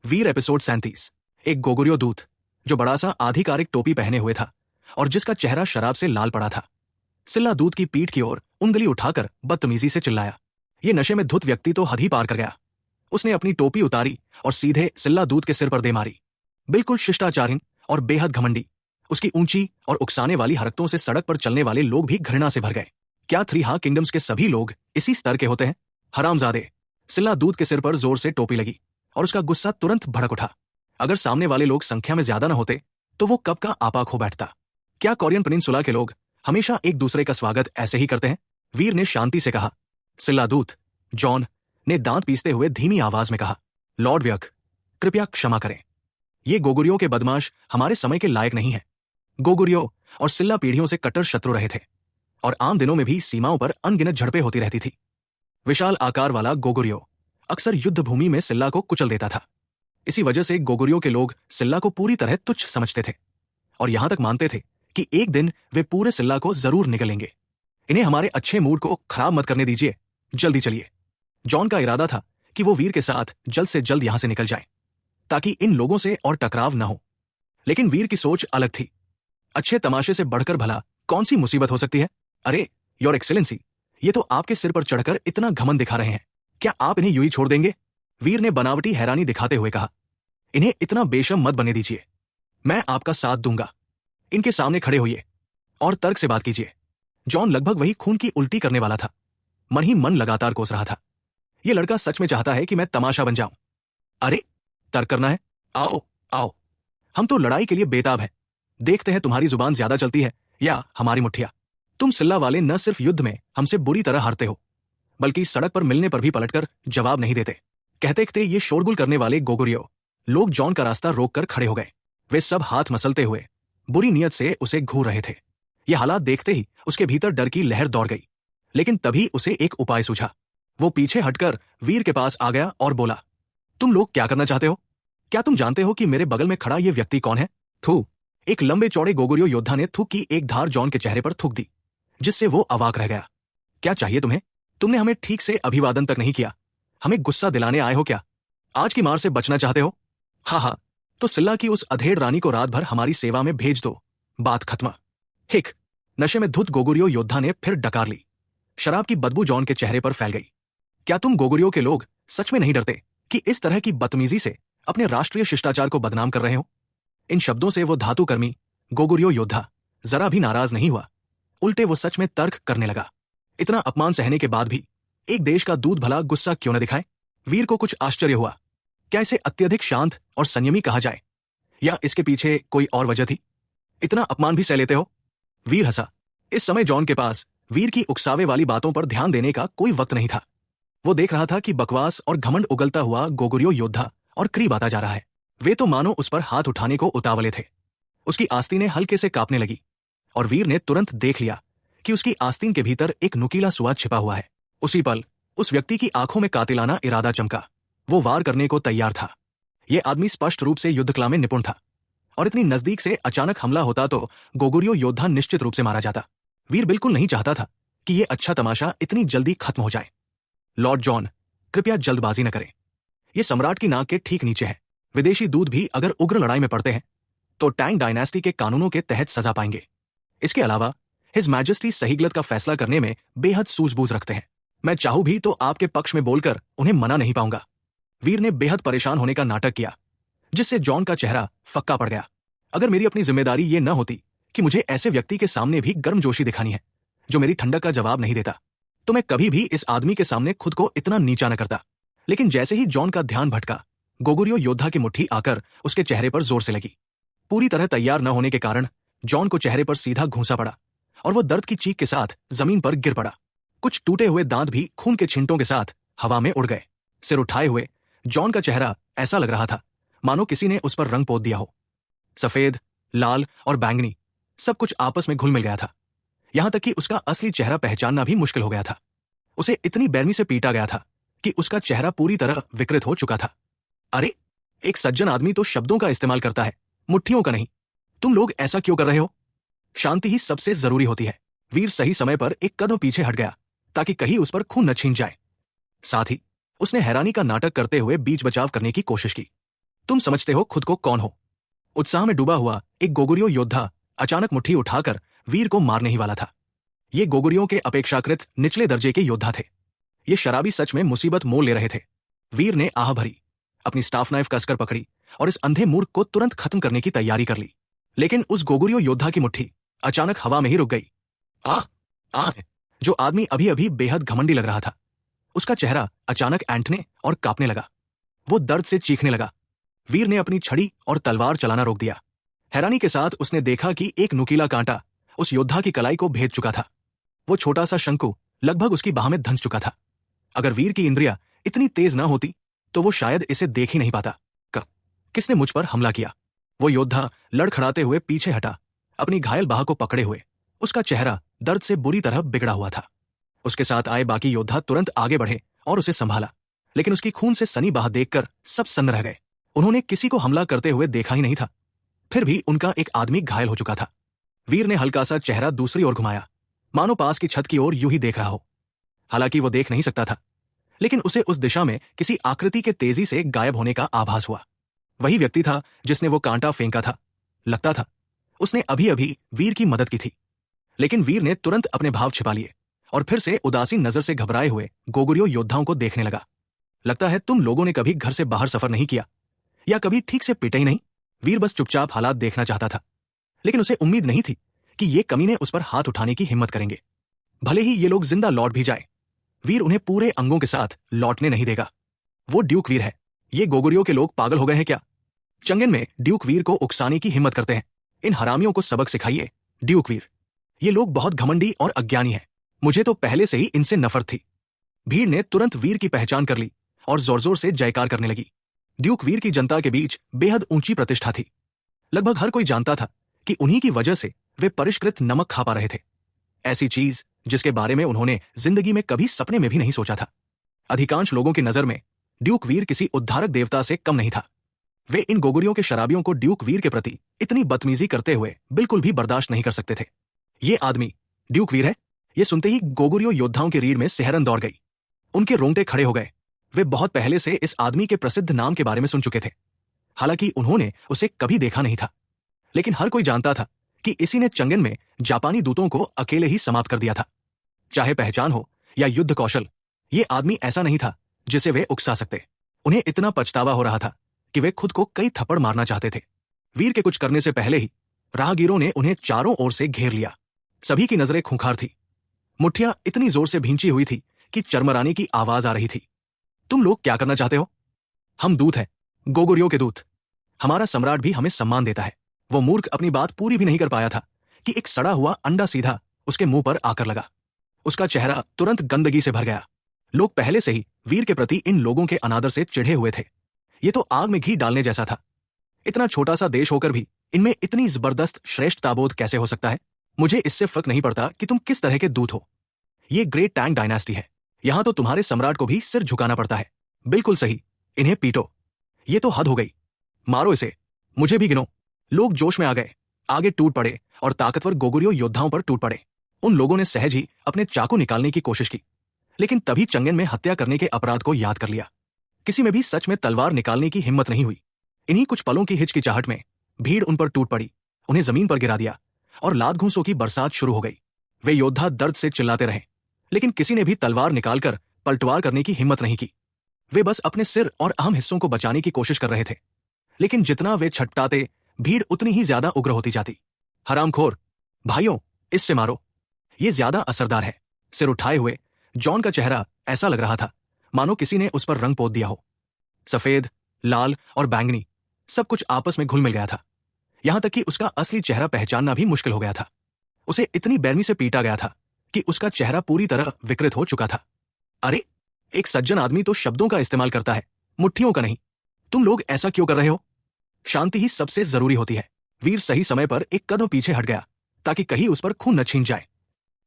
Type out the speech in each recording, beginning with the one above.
वीर episode 37। एक Goguryeo दूत जो बड़ा सा आधिकारिक टोपी पहने हुए था और जिसका चेहरा शराब से लाल पड़ा था, सिल्ला दूत की पीठ की ओर उंगली उठाकर बदतमीजी से चिल्लाया। ये नशे में धुत व्यक्ति तो हद ही पार कर गया। उसने अपनी टोपी उतारी और सीधे सिल्ला दूत के सिर पर दे मारी। बिल्कुल शिष्टाचारहीन और बेहद घमंडी उसकी ऊंची और उकसाने वाली हरकतों से सड़क पर चलने वाले लोग भी घृणा से भर गए। क्या थ्री हाँ किंगडम्स के सभी लोग इसी स्तर के होते हैं? हरामजादे! सिल्ला दूत के सिर पर जोर से टोपी लगी और उसका गुस्सा तुरंत भड़क उठा। अगर सामने वाले लोग संख्या में ज्यादा न होते तो वो कब का आपा खो बैठता। क्या कोरियन पेनिनसुला के लोग हमेशा एक दूसरे का स्वागत ऐसे ही करते हैं? वीर ने शांति से कहा। सिल्ला दूत जॉन ने दांत पीसते हुए धीमी आवाज में कहा, लॉर्ड व्यक, कृपया क्षमा करें। ये गोगुर्यो के बदमाश हमारे समय के लायक नहीं है। गोगुर्यो और सिल्ला पीढ़ियों से कट्टर शत्रु रहे थे और आम दिनों में भी सीमाओं पर अनगिनत झड़पें होती रहती थी। विशाल आकार वाला गोगुर्यो अक्सर युद्ध भूमि में सिल्ला को कुचल देता था। इसी वजह से गोगुर्यो के लोग सिल्ला को पूरी तरह तुच्छ समझते थे और यहां तक मानते थे कि एक दिन वे पूरे सिल्ला को जरूर निगलेंगे। इन्हें हमारे अच्छे मूड को खराब मत करने दीजिए, जल्दी चलिए। जॉन का इरादा था कि वो वीर के साथ जल्द से जल्द यहां से निकल जाए ताकि इन लोगों से और टकराव न हो। लेकिन वीर की सोच अलग थी। अच्छे तमाशे से बढ़कर भला कौन सी मुसीबत हो सकती है? अरे योर एक्सेलेंसी, ये तो आपके सिर पर चढ़कर इतना घमंड दिखा रहे हैं, क्या आप इन्हें यूं ही छोड़ देंगे? वीर ने बनावटी हैरानी दिखाते हुए कहा। इन्हें इतना बेशर्म मत बने दीजिए, मैं आपका साथ दूंगा। इनके सामने खड़े होइए और तर्क से बात कीजिए। जॉन लगभग वही खून की उल्टी करने वाला था। मन ही मन लगातार कोस रहा था, यह लड़का सच में चाहता है कि मैं तमाशा बन जाऊं। अरे तर्क करना है? आओ आओ, हम तो लड़ाई के लिए बेताब हैं। देखते हैं तुम्हारी जुबान ज्यादा चलती है या हमारी मुठ्ठियां। तुम सिल्ला वाले न सिर्फ युद्ध में हमसे बुरी तरह हारते हो, बल्कि सड़क पर मिलने पर भी पलटकर जवाब नहीं देते। कहते कहते ये शोरगुल करने वाले गोगुर्यो लोग जॉन का रास्ता रोककर खड़े हो गए। वे सब हाथ मसलते हुए बुरी नीयत से उसे घूर रहे थे। ये हालात देखते ही उसके भीतर डर की लहर दौड़ गई। लेकिन तभी उसे एक उपाय सूझा। वो पीछे हटकर वीर के पास आ गया और बोला, तुम लोग क्या करना चाहते हो? क्या तुम जानते हो कि मेरे बगल में खड़ा ये व्यक्ति कौन है? थू! एक लंबे चौड़े गोगुर्यो योद्धा ने थूक की एक धार जॉन के चेहरे पर थूक दी, जिससे वो अवाक रह गया। क्या चाहिए तुम्हें? तुमने हमें ठीक से अभिवादन तक नहीं किया। हमें गुस्सा दिलाने आए हो क्या? आज की मार से बचना चाहते हो? हाँ, तो सिल्ला की उस अधेड़ रानी को रात भर हमारी सेवा में भेज दो, बात खत्म। हिक! नशे में धुत गोगुर्यो योद्धा ने फिर डकार ली। शराब की बदबू जॉन के चेहरे पर फैल गई। क्या तुम गोगुर्यो के लोग सच में नहीं डरते कि इस तरह की बदतमीजी से अपने राष्ट्रीय शिष्टाचार को बदनाम कर रहे हो? इन शब्दों से वो धातुकर्मी गोगुर्यो योद्धा जरा भी नाराज नहीं हुआ, उल्टे वो सच में तर्क करने लगा। इतना अपमान सहने के बाद भी एक देश का दूध भला गुस्सा क्यों न दिखाए? वीर को कुछ आश्चर्य हुआ। क्या इसे अत्यधिक शांत और संयमी कहा जाए, या इसके पीछे कोई और वजह थी? इतना अपमान भी सह लेते हो? वीर हंसा। इस समय जॉन के पास वीर की उकसावे वाली बातों पर ध्यान देने का कोई वक्त नहीं था। वो देख रहा था कि बकवास और घमंड उगलता हुआ गोगुर्यो योद्धा और करीब आता जा रहा है। वे तो मानो उस पर हाथ उठाने को उतावले थे। उसकी आस्तीनें हल्के से कांपने लगी और वीर ने तुरंत देख लिया कि उसकी आस्तीन के भीतर एक नुकीला सुआद छिपा हुआ है। उसी पल उस व्यक्ति की आंखों में कातिलाना इरादा चमका। वो वार करने को तैयार था। यह आदमी स्पष्ट रूप से युद्धकला में निपुण था और इतनी नजदीक से अचानक हमला होता तो गोगुर्यो योद्धा निश्चित रूप से मारा जाता। वीर बिल्कुल नहीं चाहता था कि यह अच्छा तमाशा इतनी जल्दी खत्म हो जाए। लॉर्ड जॉन, कृपया जल्दबाजी न करें। यह सम्राट की नाक के ठीक नीचे है। विदेशी दूत भी अगर उग्र लड़ाई में पड़ते हैं तो टैंग डायनेस्टी के कानूनों के तहत सजा पाएंगे। इसके अलावा हिज मैजेस्टी सही गलत का फैसला करने में बेहद सूझबूझ रखते हैं। मैं चाहूं भी तो आपके पक्ष में बोलकर उन्हें मना नहीं पाऊंगा। वीर ने बेहद परेशान होने का नाटक किया, जिससे जॉन का चेहरा फक्का पड़ गया। अगर मेरी अपनी जिम्मेदारी ये न होती कि मुझे ऐसे व्यक्ति के सामने भी गर्मजोशी दिखानी है जो मेरी ठंडक का जवाब नहीं देता, तो मैं कभी भी इस आदमी के सामने खुद को इतना नीचा न करता। लेकिन जैसे ही जॉन का ध्यान भटका, गोगुर्यो योद्धा की मुट्ठी आकर उसके चेहरे पर जोर से लगी। पूरी तरह तैयार न होने के कारण जॉन को चेहरे पर सीधा घूंसा पड़ा और वो दर्द की चीख के साथ जमीन पर गिर पड़ा। कुछ टूटे हुए दांत भी खून के छिंटों के साथ हवा में उड़ गए। सिर उठाए हुए जॉन का चेहरा ऐसा लग रहा था मानो किसी ने उस पर रंग पोत दिया हो। सफेद, लाल और बैंगनी सब कुछ आपस में घुल मिल गया था, यहां तक कि उसका असली चेहरा पहचानना भी मुश्किल हो गया था। उसे इतनी बेरमी से पीटा गया था कि उसका चेहरा पूरी तरह विकृत हो चुका था। अरे, एक सज्जन आदमी तो शब्दों का इस्तेमाल करता है, मुट्ठियों का नहीं। तुम लोग ऐसा क्यों कर रहे हो? शांति ही सबसे जरूरी होती है। वीर सही समय पर एक कदम पीछे हट गया ताकि कहीं उस पर खून न छीन जाए। साथ ही उसने हैरानी का नाटक करते हुए बीच बचाव करने की कोशिश की। तुम समझते हो खुद को कौन हो? उत्साह में डूबा हुआ एक गोगुरियो योद्धा अचानक मुट्ठी उठाकर वीर को मारने ही वाला था। ये गोगुरियों के अपेक्षाकृत निचले दर्जे के योद्धा थे। ये शराबी सच में मुसीबत मोल ले रहे थे। वीर ने आह भरी, अपनी स्टाफ नाइफ कसकर पकड़ी और इस अंधे मूर्ख को तुरंत खत्म करने की तैयारी कर ली। लेकिन उस गोगुरियो योद्धा की मुट्ठी अचानक हवा में ही रुक गई। आह आह! जो आदमी अभी अभी बेहद घमंडी लग रहा था, उसका चेहरा अचानक ऐंठने और कांपने लगा। वो दर्द से चीखने लगा। वीर ने अपनी छड़ी और तलवार चलाना रोक दिया। हैरानी के साथ उसने देखा कि एक नुकीला कांटा उस योद्धा की कलाई को भेद चुका था। वो छोटा सा शंकु लगभग उसकी बाह में धंस चुका था। अगर वीर की इंद्रियां इतनी तेज न होती तो वो शायद इसे देख ही नहीं पाता। किसने मुझ पर हमला किया? वो योद्धा लड़खड़ाते हुए पीछे हटा, अपनी घायल बाह को पकड़े हुए। उसका चेहरा दर्द से बुरी तरह बिगड़ा हुआ था। उसके साथ आए बाकी योद्धा तुरंत आगे बढ़े और उसे संभाला, लेकिन उसकी खून से सनी बाह देखकर सब सन्न रह गए। उन्होंने किसी को हमला करते हुए देखा ही नहीं था। फिर भी उनका एक आदमी घायल हो चुका था। वीर ने हल्का सा चेहरा दूसरी ओर घुमाया, मानो पास की छत की ओर यूं ही देख रहा हो। हालांकि वो देख नहीं सकता था, लेकिन उसे उस दिशा में किसी आकृति के तेजी से गायब होने का आभास हुआ। वही व्यक्ति था जिसने वो कांटा फेंका था। लगता था उसने अभी अभी वीर की मदद की थी। लेकिन वीर ने तुरंत अपने भाव छिपा लिए और फिर से उदासीन नजर से घबराए हुए गोगुरियो योद्धाओं को देखने लगा। लगता है तुम लोगों ने कभी घर से बाहर सफर नहीं किया या कभी ठीक से पिटे ही नहीं। वीर बस चुपचाप हालात देखना चाहता था, लेकिन उसे उम्मीद नहीं थी कि ये कमीने उस पर हाथ उठाने की हिम्मत करेंगे। भले ही ये लोग जिंदा लौट भी जाए, वीर उन्हें पूरे अंगों के साथ लौटने नहीं देगा। वो ड्यूक वीर है। ये गोगुरियो के लोग पागल हो गए हैं क्या? चंगेन में ड्यूक वीर को उकसाने की हिम्मत करते हैं। इन हरामियों को सबक सिखाइए, ड्यूक वीर। ये लोग बहुत घमंडी और अज्ञानी हैं। मुझे तो पहले से ही इनसे नफरत थी। भीड़ ने तुरंत वीर की पहचान कर ली और जोर जोर से जयकार करने लगी। ड्यूक वीर की जनता के बीच बेहद ऊंची प्रतिष्ठा थी। लगभग हर कोई जानता था कि उन्हीं की वजह से वे परिष्कृत नमक खा पा रहे थे। ऐसी चीज जिसके बारे में उन्होंने जिंदगी में कभी सपने में भी नहीं सोचा था। अधिकांश लोगों की नजर में ड्यूक वीर किसी उद्धारक देवता से कम नहीं था। वे इन गोगुरियों के शराबियों को ड्यूक वीर के प्रति इतनी बदतमीजी करते हुए बिल्कुल भी बर्दाश्त नहीं कर सकते थे। ये आदमी ड्यूक वीर है? ये सुनते ही गोगुरियो योद्धाओं की रीढ़ में सिहरन दौड़ गई। उनके रोंगटे खड़े हो गए। वे बहुत पहले से इस आदमी के प्रसिद्ध नाम के बारे में सुन चुके थे। हालांकि उन्होंने उसे कभी देखा नहीं था, लेकिन हर कोई जानता था कि इसी ने चंगेन में जापानी दूतों को अकेले ही समाप्त कर दिया था। चाहे पहचान हो या युद्ध कौशल, ये आदमी ऐसा नहीं था जिसे वे उकसा सकते। उन्हें इतना पछतावा हो रहा था कि वे खुद को कई थप्पड़ मारना चाहते थे। वीर के कुछ करने से पहले ही राहगीरों ने उन्हें चारों ओर से घेर लिया। सभी की नजरें खूंखार थी। मुट्ठियां इतनी जोर से भींची हुई थी कि चरमराने की आवाज आ रही थी। तुम लोग क्या करना चाहते हो? हम दूत हैं, गोगुरियो के दूत। हमारा सम्राट भी हमें सम्मान देता है। वो मूर्ख अपनी बात पूरी भी नहीं कर पाया था कि एक सड़ा हुआ अंडा सीधा उसके मुंह पर आकर लगा। उसका चेहरा तुरंत गंदगी से भर गया। लोग पहले से ही वीर के प्रति इन लोगों के अनादर से चिढ़े हुए थे। ये तो आग में घी डालने जैसा था। इतना छोटा सा देश होकर भी इनमें इतनी जबरदस्त श्रेष्ठताबोध कैसे हो सकता है? मुझे इससे फर्क नहीं पड़ता कि तुम किस तरह के दूत हो। ये ग्रेट टैंग डायनास्टी है। यहां तो तुम्हारे सम्राट को भी सिर झुकाना पड़ता है। बिल्कुल सही, इन्हें पीटो। ये तो हद हो गई। मारो इसे, मुझे भी गिनो। लोग जोश में आ गए, आगे टूट पड़े और ताकतवर गोगुरियो योद्धाओं पर टूट पड़े। उन लोगों ने सहज ही अपने चाकू निकालने की कोशिश की, लेकिन तभी चंगेन में हत्या करने के अपराध को याद कर लिया। किसी में भी सच में तलवार निकालने की हिम्मत नहीं हुई। इन्हीं कुछ पलों की हिचकिचाहट में भीड़ उन पर टूट पड़ी, उन्हें जमीन पर गिरा दिया और लात घूंसों की बरसात शुरू हो गई। वे योद्धा दर्द से चिल्लाते रहे, लेकिन किसी ने भी तलवार निकालकर पलटवार करने की हिम्मत नहीं की। वे बस अपने सिर और अहम हिस्सों को बचाने की कोशिश कर रहे थे, लेकिन जितना वे छटपटाते, भीड़ उतनी ही ज्यादा उग्र होती जाती। हरामखोर, भाइयों, इससे मारो, ये ज्यादा असरदार है। सिर उठाए हुए जॉन का चेहरा ऐसा लग रहा था मानो किसी ने उस पर रंग पोत दिया हो। सफेद, लाल और बैंगनी सब कुछ आपस में घुल मिल गया था। यहां तक कि उसका असली चेहरा पहचानना भी मुश्किल हो गया था। उसे इतनी बेरमी से पीटा गया था कि उसका चेहरा पूरी तरह विकृत हो चुका था। अरे, एक सज्जन आदमी तो शब्दों का इस्तेमाल करता है, मुट्ठियों का नहीं। तुम लोग ऐसा क्यों कर रहे हो? शांति ही सबसे जरूरी होती है। वीर सही समय पर एक कदम पीछे हट गया ताकि कहीं उस पर खून न छीन जाए।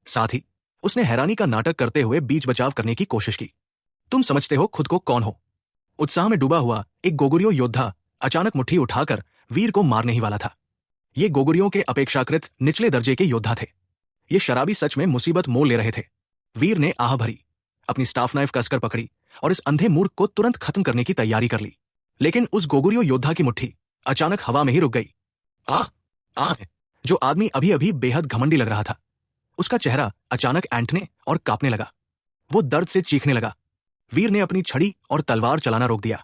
साथ ही उसने हैरानी का नाटक करते हुए बीच बचाव करने की कोशिश की। तुम समझते हो खुद को कौन हो? उत्साह में डूबा हुआ एक गोगुरियो योद्धा अचानक मुट्ठी उठाकर वीर को मारने ही वाला था। ये गोगुरियों के अपेक्षाकृत निचले दर्जे के योद्धा थे। ये शराबी सच में मुसीबत मोल ले रहे थे। वीर ने आह भरी, अपनी स्टाफ नाइफ कसकर पकड़ी और इस अंधे मूर्ख को तुरंत खत्म करने की तैयारी कर ली। लेकिन उस गोगुरियो योद्धा की मुट्ठी अचानक हवा में ही रुक गई। आ आ जो आदमी अभी अभी बेहद घमंडी लग रहा था, उसका चेहरा अचानक ऐंठने और कांपने लगा। वो दर्द से चीखने लगा। वीर ने अपनी छड़ी और तलवार चलाना रोक दिया।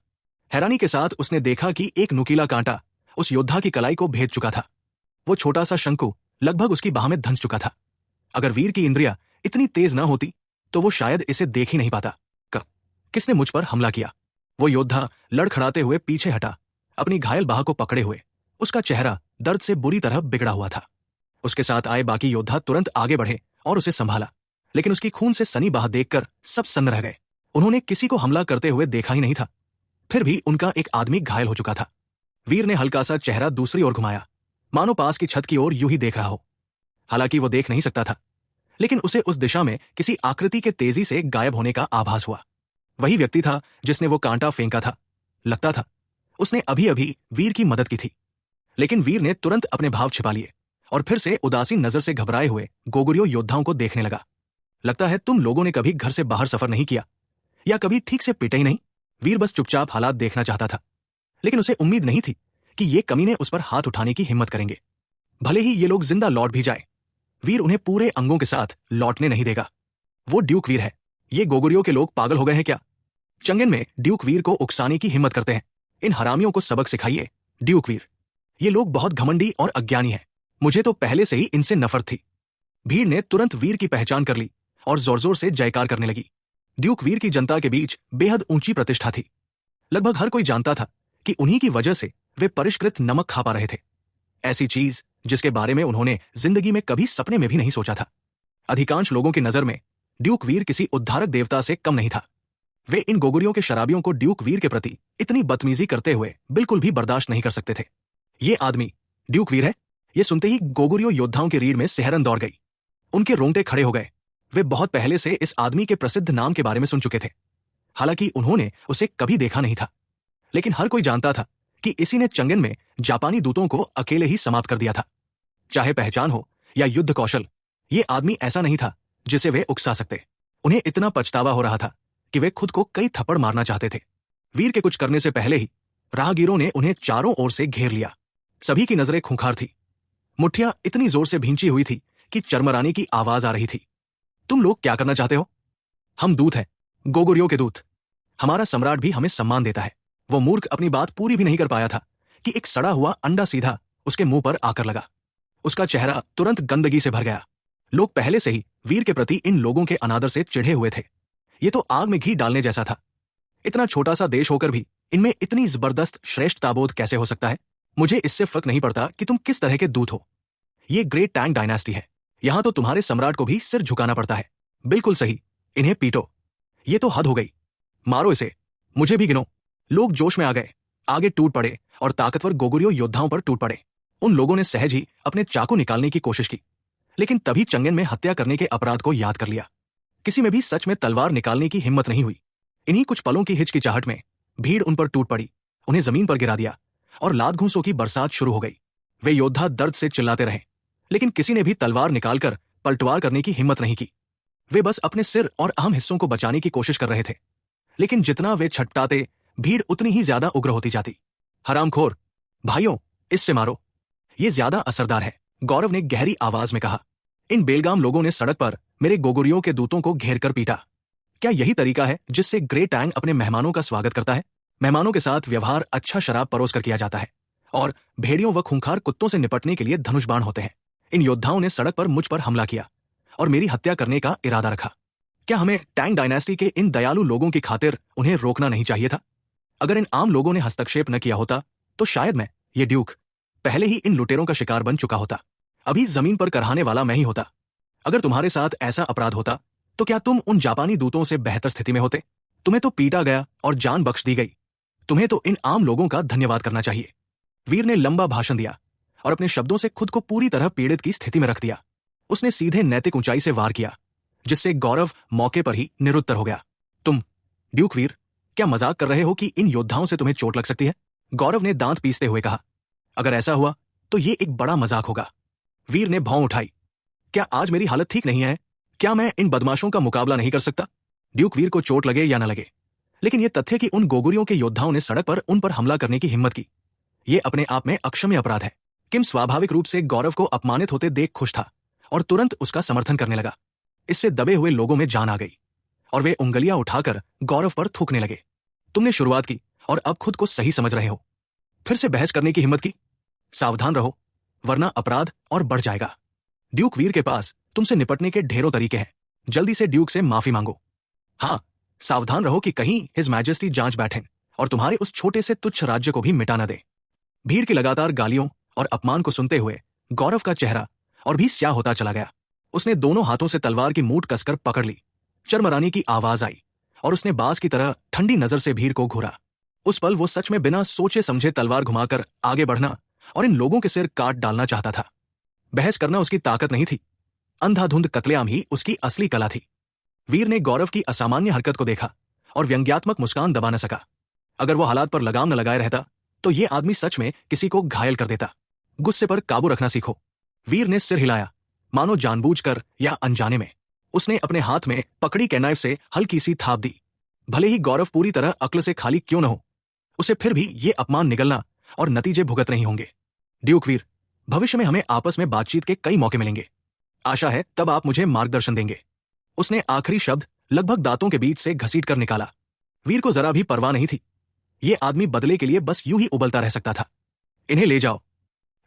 हैरानी के साथ उसने देखा कि एक नुकीला कांटा उस योद्धा की कलाई को भेद चुका था। वो छोटा सा शंकु लगभग उसकी बाह में धंस चुका था। अगर वीर की इंद्रियां इतनी तेज न होती तो वो शायद इसे देख ही नहीं पाता। किसने मुझ पर हमला किया? वो योद्धा लड़खड़ाते हुए पीछे हटा, अपनी घायल बाह को पकड़े हुए। उसका चेहरा दर्द से बुरी तरह बिगड़ा हुआ था। उसके साथ आए बाकी योद्धा तुरंत आगे बढ़े और उसे संभाला, लेकिन उसकी खून से सनी बाह देखकर सब सन्न रह गए। उन्होंने किसी को हमला करते हुए देखा ही नहीं था। फिर भी उनका एक आदमी घायल हो चुका था। वीर ने हल्का सा चेहरा दूसरी ओर घुमाया, मानो पास की छत की ओर यूं ही देख रहा हो। हालांकि वो देख नहीं सकता था, लेकिन उसे उस दिशा में किसी आकृति के तेजी से गायब होने का आभास हुआ। वही व्यक्ति था जिसने वो कांटा फेंका था। लगता था उसने अभी अभी वीर की मदद की थी। लेकिन वीर ने तुरंत अपने भाव छिपा लिए और फिर से उदासीन नजर से घबराए हुए गोगुरियो योद्धाओं को देखने लगा। लगता है तुम लोगों ने कभी घर से बाहर सफर नहीं किया या कभी ठीक से पिटे ही नहीं। वीर बस चुपचाप हालात देखना चाहता था, लेकिन उसे उम्मीद नहीं थी कि ये कमीने उस पर हाथ उठाने की हिम्मत करेंगे। भले ही ये लोग जिंदा लौट भी जाए, वीर उन्हें पूरे अंगों के साथ लौटने नहीं देगा। वो ड्यूक वीर है। ये गोगुरियो के लोग पागल हो गए हैं क्या? चंगेन में ड्यूक वीर को उकसाने की हिम्मत करते हैं। इन हरामियों को सबक सिखाइए, ड्यूक वीर। ये लोग बहुत घमंडी और अज्ञानी हैं। मुझे तो पहले से ही इनसे नफरत थी। भीड़ ने तुरंत वीर की पहचान कर ली और जोर जोर से जयकार करने लगी। ड्यूक वीर की जनता के बीच बेहद ऊंची प्रतिष्ठा थी। लगभग हर कोई जानता था कि उन्हीं की वजह से वे परिष्कृत नमक खा पा रहे थे। ऐसी चीज जिसके बारे में उन्होंने जिंदगी में कभी सपने में भी नहीं सोचा था। अधिकांश लोगों की नजर में ड्यूक वीर किसी उद्धारक देवता से कम नहीं था। वे इन गोगुरियों के शराबियों को ड्यूक वीर के प्रति इतनी बदतमीजी करते हुए बिल्कुल भी बर्दाश्त नहीं कर सकते थे। ये आदमी ड्यूक वीर है? ये सुनते ही गोगुरियो योद्धाओं की रीढ़ में सिहरन दौड़ गई। उनके रोंगटे खड़े हो गए। वे बहुत पहले से इस आदमी के प्रसिद्ध नाम के बारे में सुन चुके थे। हालांकि उन्होंने उसे कभी देखा नहीं था, लेकिन हर कोई जानता था कि इसी ने चंगेन में जापानी दूतों को अकेले ही समाप्त कर दिया था। चाहे पहचान हो या युद्ध कौशल, ये आदमी ऐसा नहीं था जिसे वे उकसा सकते। उन्हें इतना पछतावा हो रहा था कि वे खुद को कई थप्पड़ मारना चाहते थे। वीर के कुछ करने से पहले ही राहगीरों ने उन्हें चारों ओर से घेर लिया। सभी की नजरें खूंखार थी। मुट्ठियां इतनी जोर से भींची हुई थी कि चरमराने की आवाज आ रही थी। तुम लोग क्या करना चाहते हो? हम दूत हैं, गोगुरियो के दूत। हमारा सम्राट भी हमें सम्मान देता है। वो मूर्ख अपनी बात पूरी भी नहीं कर पाया था कि एक सड़ा हुआ अंडा सीधा उसके मुंह पर आकर लगा। उसका चेहरा तुरंत गंदगी से भर गया। लोग पहले से ही वीर के प्रति इन लोगों के अनादर से चिढ़े हुए थे। ये तो आग में घी डालने जैसा था। इतना छोटा सा देश होकर भी इनमें इतनी जबरदस्त श्रेष्ठताबोध कैसे हो सकता है? मुझे इससे फर्क नहीं पड़ता कि तुम किस तरह के दूत हो। ये ग्रेट टैंग डायनास्टी है। यहां तो तुम्हारे सम्राट को भी सिर झुकाना पड़ता है। बिल्कुल सही, इन्हें पीटो। ये तो हद हो गई। मारो इसे, मुझे भी गिनो। लोग जोश में आ गए, आगे टूट पड़े और ताकतवर गोगुरियो योद्धाओं पर टूट पड़े। उन लोगों ने सहज ही अपने चाकू निकालने की कोशिश की, लेकिन तभी चंगेन में हत्या करने के अपराध को याद कर लिया। किसी में भी सच में तलवार निकालने की हिम्मत नहीं हुई। इन्हीं कुछ पलों की हिचकिचाहट में भीड़ उन पर टूट पड़ी, उन्हें जमीन पर गिरा दिया और लात घूंसों की बरसात शुरू हो गई। वे योद्धा दर्द से चिल्लाते रहे, लेकिन किसी ने भी तलवार निकालकर पलटवार करने की हिम्मत नहीं की। वे बस अपने सिर और अहम हिस्सों को बचाने की कोशिश कर रहे थे, लेकिन जितना वे छटपटाते भीड़ उतनी ही ज्यादा उग्र होती जाती। हरामखोर, भाइयों, इससे मारो, ये ज्यादा असरदार है, गौरव ने गहरी आवाज में कहा। इन बेलगाम लोगों ने सड़क पर मेरे गोगुरियों के दूतों को घेर कर पीटा। क्या यही तरीका है जिससे ग्रे टैंग अपने मेहमानों का स्वागत करता है? मेहमानों के साथ व्यवहार अच्छा शराब परोस कर किया जाता है और भेड़ियों व खूंखार कुत्तों से निपटने के लिए धनुष बाण होते हैं। इन योद्धाओं ने सड़क पर मुझ पर हमला किया और मेरी हत्या करने का इरादा रखा। क्या हमें टैंग डायनेस्टी के इन दयालु लोगों की खातिर उन्हें रोकना नहीं चाहिए था? अगर इन आम लोगों ने हस्तक्षेप न किया होता तो शायद मैं, ये ड्यूक, पहले ही इन लुटेरों का शिकार बन चुका होता। अभी जमीन पर करहाने वाला मैं ही होता। अगर तुम्हारे साथ ऐसा अपराध होता तो क्या तुम उन जापानी दूतों से बेहतर स्थिति में होते? तुम्हें तो पीटा गया और जान बख्श दी गई। तुम्हें तो इन आम लोगों का धन्यवाद करना चाहिए। वीर ने लंबा भाषण दिया और अपने शब्दों से खुद को पूरी तरह पीड़ित की स्थिति में रख दिया। उसने सीधे नैतिक ऊंचाई से वार किया, जिससे गौरव मौके पर ही निरुत्तर हो गया। तुम, ड्यूक वीर, क्या मजाक कर रहे हो कि इन योद्धाओं से तुम्हें चोट लग सकती है? गौरव ने दांत पीसते हुए कहा। अगर ऐसा हुआ तो ये एक बड़ा मजाक होगा। वीर ने भौं उठाई। क्या आज मेरी हालत ठीक नहीं है? क्या मैं इन बदमाशों का मुकाबला नहीं कर सकता? ड्यूक वीर को चोट लगे या न लगे, लेकिन यह तथ्य कि उन गोगुरियों के योद्धाओं ने सड़क पर उन पर हमला करने की हिम्मत की, ये अपने आप में अक्षम्य अपराध है। किम स्वाभाविक रूप से गौरव को अपमानित होते देख खुश था और तुरंत उसका समर्थन करने लगा। इससे दबे हुए लोगों में जान आ गई और वे उंगलियां उठाकर गौरव पर थूकने लगे। तुमने शुरुआत की और अब खुद को सही समझ रहे हो, फिर से बहस करने की हिम्मत की? सावधान रहो, वरना अपराध और बढ़ जाएगा। ड्यूक वीर के पास तुमसे निपटने के ढेरों तरीके हैं। जल्दी से ड्यूक से माफी मांगो। हाँ, सावधान रहो कि कहीं हिज मैजेस्टी जांच बैठें और तुम्हारे उस छोटे से तुच्छ राज्य को भी मिटा न दे। भीड़ की लगातार गालियों और अपमान को सुनते हुए गौरव का चेहरा और भी स्याह होता चला गया। उसने दोनों हाथों से तलवार की मूठ कसकर पकड़ ली। चरमराने की आवाज आई और उसने बाज की तरह ठंडी नजर से भीड़ को घूरा। उस पल वो सच में बिना सोचे समझे तलवार घुमाकर आगे बढ़ना और इन लोगों के सिर काट डालना चाहता था। बहस करना उसकी ताकत नहीं थी, अंधाधुंध कत्लेआम ही उसकी असली कला थी। वीर ने गौरव की असामान्य हरकत को देखा और व्यंग्यात्मक मुस्कान दबा न सका। अगर वो हालात पर लगाम न लगाए रहता तो ये आदमी सच में किसी को घायल कर देता। गुस्से पर काबू रखना सीखो। वीर ने सिर हिलाया, मानो जानबूझकर या अनजाने में। उसने अपने हाथ में पकड़ी कैनाइफ से हल्की सी थाप दी। भले ही गौरव पूरी तरह अक्ल से खाली क्यों न हो, उसे फिर भी ये अपमान निगलना और नतीजे भुगत नहीं होंगे। ड्यूक वीर, भविष्य में हमें आपस में बातचीत के कई मौके मिलेंगे। आशा है तब आप मुझे मार्गदर्शन देंगे। उसने आखिरी शब्द लगभग दांतों के बीच से घसीट कर निकाला। वीर को जरा भी परवाह नहीं थी। ये आदमी बदले के लिए बस यूं ही उबलता रह सकता था। इन्हें ले जाओ।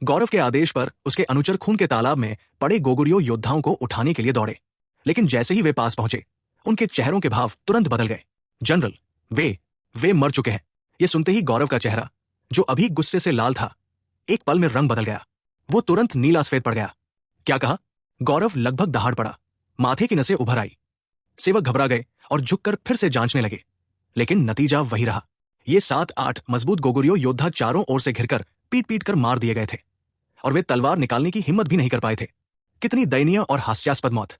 गौरव के आदेश पर उसके अनुचर खून के तालाब में पड़े गोगुरियो योद्धाओं को उठाने के लिए दौड़े, लेकिन जैसे ही वे पास पहुंचे उनके चेहरों के भाव तुरंत बदल गए। जनरल, वे मर चुके हैं। ये सुनते ही गौरव का चेहरा, जो अभी गुस्से से लाल था, एक पल में रंग बदल गया। वो तुरंत नीला सफेद पड़ गया। क्या कहा? गौरव लगभग दहाड़ पड़ा। माथे की नसें उभर आई। सेवक घबरा गए और झुककर फिर से जांचने लगे, लेकिन नतीजा वही रहा। ये 7-8 मजबूत गोगुरियो योद्धा चारों ओर से घिरकर पीट पीट कर मार दिए गए थे और वे तलवार निकालने की हिम्मत भी नहीं कर पाए थे। कितनी दयनीय और हास्यास्पद मौत।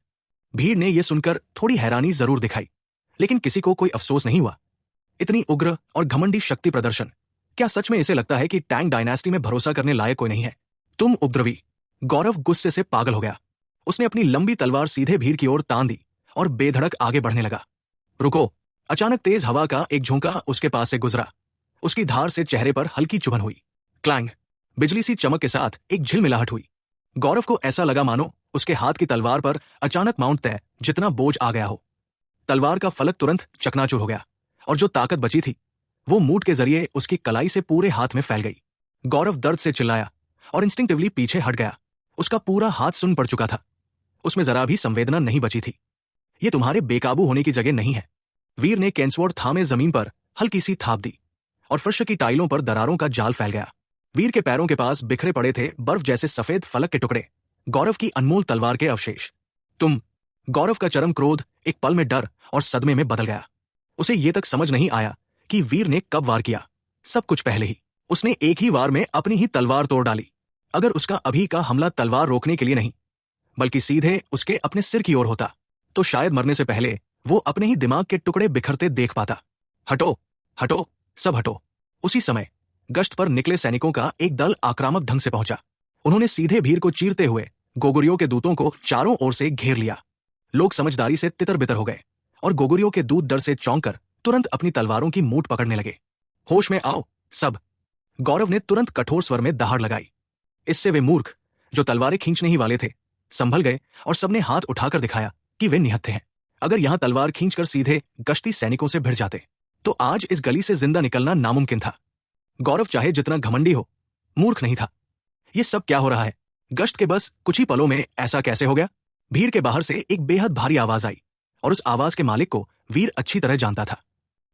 भीड़ ने यह सुनकर थोड़ी हैरानी जरूर दिखाई, लेकिन किसी को कोई अफसोस नहीं हुआ। इतनी उग्र और घमंडी शक्ति प्रदर्शन, क्या सच में इसे लगता है कि टैंग डायनेस्टी में भरोसा करने लायक कोई नहीं है? तुम उपद्रवी। गौरव गुस्से से पागल हो गया। उसने अपनी लंबी तलवार सीधे भीड़ की ओर तान दी और बेधड़क आगे बढ़ने लगा। रुको! अचानक तेज हवा का एक झोंका उसके पास से गुजरा। उसकी धार से चेहरे पर हल्की चुभन हुई। क्लैंग! बिजली सी चमक के साथ एक झिलमिलाहट हुई। गौरव को ऐसा लगा मानो उसके हाथ की तलवार पर अचानक माउंट तय जितना बोझ आ गया हो। तलवार का फलक तुरंत चकनाचूर हो गया और जो ताकत बची थी वो मूठ के जरिए उसकी कलाई से पूरे हाथ में फैल गई। गौरव दर्द से चिल्लाया और इंस्टिंक्टिवली पीछे हट गया। उसका पूरा हाथ सुन्न पड़ चुका था। उसमें जरा भी संवेदना नहीं बची थी। ये तुम्हारे बेकाबू होने की जगह नहीं है। वीर ने कैंसवॉर्ड थामे जमीन पर हल्की सी थाप दी और फर्श की टाइलों पर दरारों का जाल फैल गया। वीर के पैरों के पास बिखरे पड़े थे बर्फ जैसे सफेद फलक के टुकड़े, गौरव की अनमोल तलवार के अवशेष। तुम! गौरव का चरम क्रोध एक पल में डर और सदमे में बदल गया। उसे ये तक समझ नहीं आया कि वीर ने कब वार किया। सब कुछ पहले ही उसने एक ही वार में अपनी ही तलवार तोड़ डाली। अगर उसका अभी का हमला तलवार रोकने के लिए नहीं, बल्कि सीधे उसके अपने सिर की ओर होता, तो शायद मरने से पहले वो अपने ही दिमाग के टुकड़े बिखरते देख पाता। हटो, हटो, सब हटो। उसी समय गश्त पर निकले सैनिकों का एक दल आक्रामक ढंग से पहुंचा। उन्होंने सीधे भीड़ को चीरते हुए गोगुरियों के दूतों को चारों ओर से घेर लिया। लोग समझदारी से तितर बितर हो गए और गोगुरियों के दूत डर से चौंक कर तुरंत अपनी तलवारों की मूठ पकड़ने लगे। होश में आओ सब! गौरव ने तुरंत कठोर स्वर में दहाड़ लगाई। इससे वे मूर्ख, जो तलवारें खींचने ही वाले थे, संभल गए और सबने हाथ उठाकर दिखाया कि वे निहत्थे हैं। अगर यहां तलवार खींचकर सीधे गश्ती सैनिकों से भिड़ जाते तो आज इस गली से जिंदा निकलना नामुमकिन था। गौरव चाहे जितना घमंडी हो, मूर्ख नहीं था। ये सब क्या हो रहा है? गश्त के बस कुछ ही पलों में ऐसा कैसे हो गया? भीड़ के बाहर से एक बेहद भारी आवाज आई और उस आवाज के मालिक को वीर अच्छी तरह जानता था।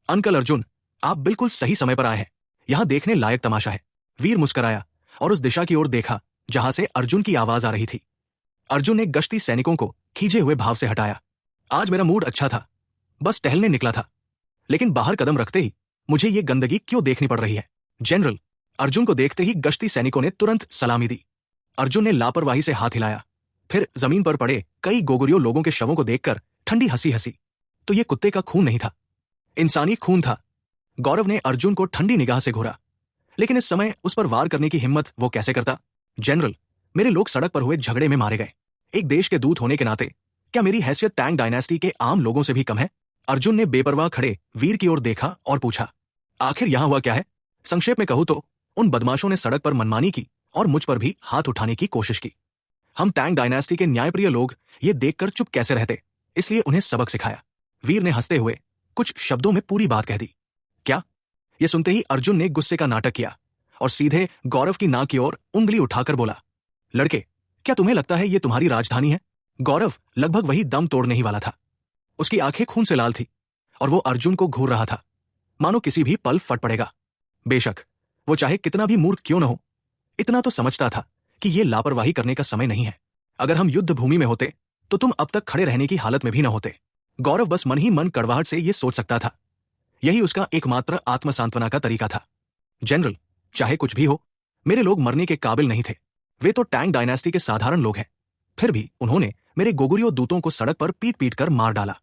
अंकल अर्जुन, आप बिल्कुल सही समय पर आए हैं। यहां देखने लायक तमाशा है। वीर मुस्कराया और उस दिशा की ओर देखा जहां से अर्जुन की आवाज आ रही थी। अर्जुन ने गश्ती सैनिकों को खींचे हुए भाव से हटाया। आज मेरा मूड अच्छा था, बस टहलने निकला था, लेकिन बाहर कदम रखते ही मुझे ये गंदगी क्यों देखनी पड़ रही है? जनरल! अर्जुन को देखते ही गश्ती सैनिकों ने तुरंत सलामी दी। अर्जुन ने लापरवाही से हाथ हिलाया, फिर जमीन पर पड़े कई गोगुरियो लोगों के शवों को देखकर ठंडी हंसी हंसी। तो ये कुत्ते का खून नहीं था, इंसानी खून था। गौरव ने अर्जुन को ठंडी निगाह से घूरा, लेकिन इस समय उस पर वार करने की हिम्मत वो कैसे करता? जनरल, मेरे लोग सड़क पर हुए झगड़े में मारे गए। एक देश के दूत होने के नाते क्या मेरी हैसियत टैंग डायनेस्टी के आम लोगों से भी कम है? अर्जुन ने बेपरवाह खड़े वीर की ओर देखा और पूछा, आखिर यहां हुआ क्या है? संक्षेप में कहूं तो उन बदमाशों ने सड़क पर मनमानी की और मुझ पर भी हाथ उठाने की कोशिश की। हम टैंग डायनेस्टी के न्यायप्रिय लोग ये देखकर चुप कैसे रहते, इसलिए उन्हें सबक सिखाया। वीर ने हंसते हुए कुछ शब्दों में पूरी बात कह दी। क्या? ये सुनते ही अर्जुन ने गुस्से का नाटक किया और सीधे गौरव की नाक की ओर उंगली उठाकर बोला, लड़के, क्या तुम्हें लगता है ये तुम्हारी राजधानी है? गौरव लगभग वही दम तोड़ने ही वाला था। उसकी आंखें खून से लाल थी और वो अर्जुन को घूर रहा था, मानो किसी भी पल फट पड़ेगा। बेशक वो चाहे कितना भी मूर्ख क्यों न हो, इतना तो समझता था कि ये लापरवाही करने का समय नहीं है। अगर हम युद्ध भूमि में होते तो तुम अब तक खड़े रहने की हालत में भी न होते। गौरव बस मन ही मन कड़वाहट से ये सोच सकता था। यही उसका एकमात्र आत्मसांत्वना का तरीका था। जनरल, चाहे कुछ भी हो, मेरे लोग मरने के काबिल नहीं थे। वे तो टैंग डायनेस्टी के साधारण लोग हैं। फिर भी उन्होंने मेरे गोगुरियो दूतों को सड़क पर पीट पीट कर मार डाला।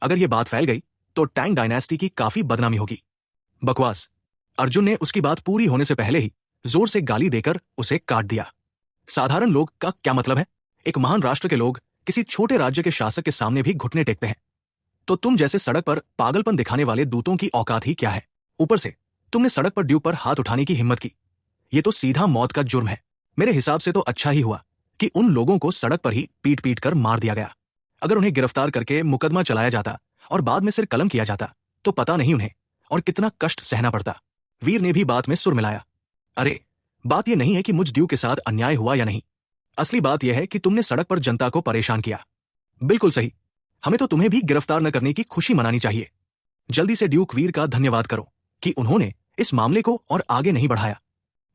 अगर ये बात फैल गई तो टैंग डायनेस्टी की काफी बदनामी होगी। बकवास। अर्जुन ने उसकी बात पूरी होने से पहले ही जोर से गाली देकर उसे काट दिया। साधारण लोग का क्या मतलब है? एक महान राष्ट्र के लोग किसी छोटे राज्य के शासक के सामने भी घुटने टेकते हैं, तो तुम जैसे सड़क पर पागलपन दिखाने वाले दूतों की औकात ही क्या है? ऊपर से तुमने सड़क पर ड्यूक पर हाथ उठाने की हिम्मत की। ये तो सीधा मौत का जुर्म है। मेरे हिसाब से तो अच्छा ही हुआ कि उन लोगों को सड़क पर ही पीट पीट कर मार दिया गया। अगर उन्हें गिरफ्तार करके मुकदमा चलाया जाता और बाद में सिर कलम किया जाता तो पता नहीं उन्हें और कितना कष्ट सहना पड़ता। वीर ने भी बात में सुर मिलाया। अरे, बात यह नहीं है कि मुझ ड्यूक के साथ अन्याय हुआ या नहीं। असली बात यह है कि तुमने सड़क पर जनता को परेशान किया। बिल्कुल सही। हमें तो तुम्हें भी गिरफ्तार न करने की खुशी मनानी चाहिए। जल्दी से ड्यूक वीर का धन्यवाद करो कि उन्होंने इस मामले को और आगे नहीं बढ़ाया।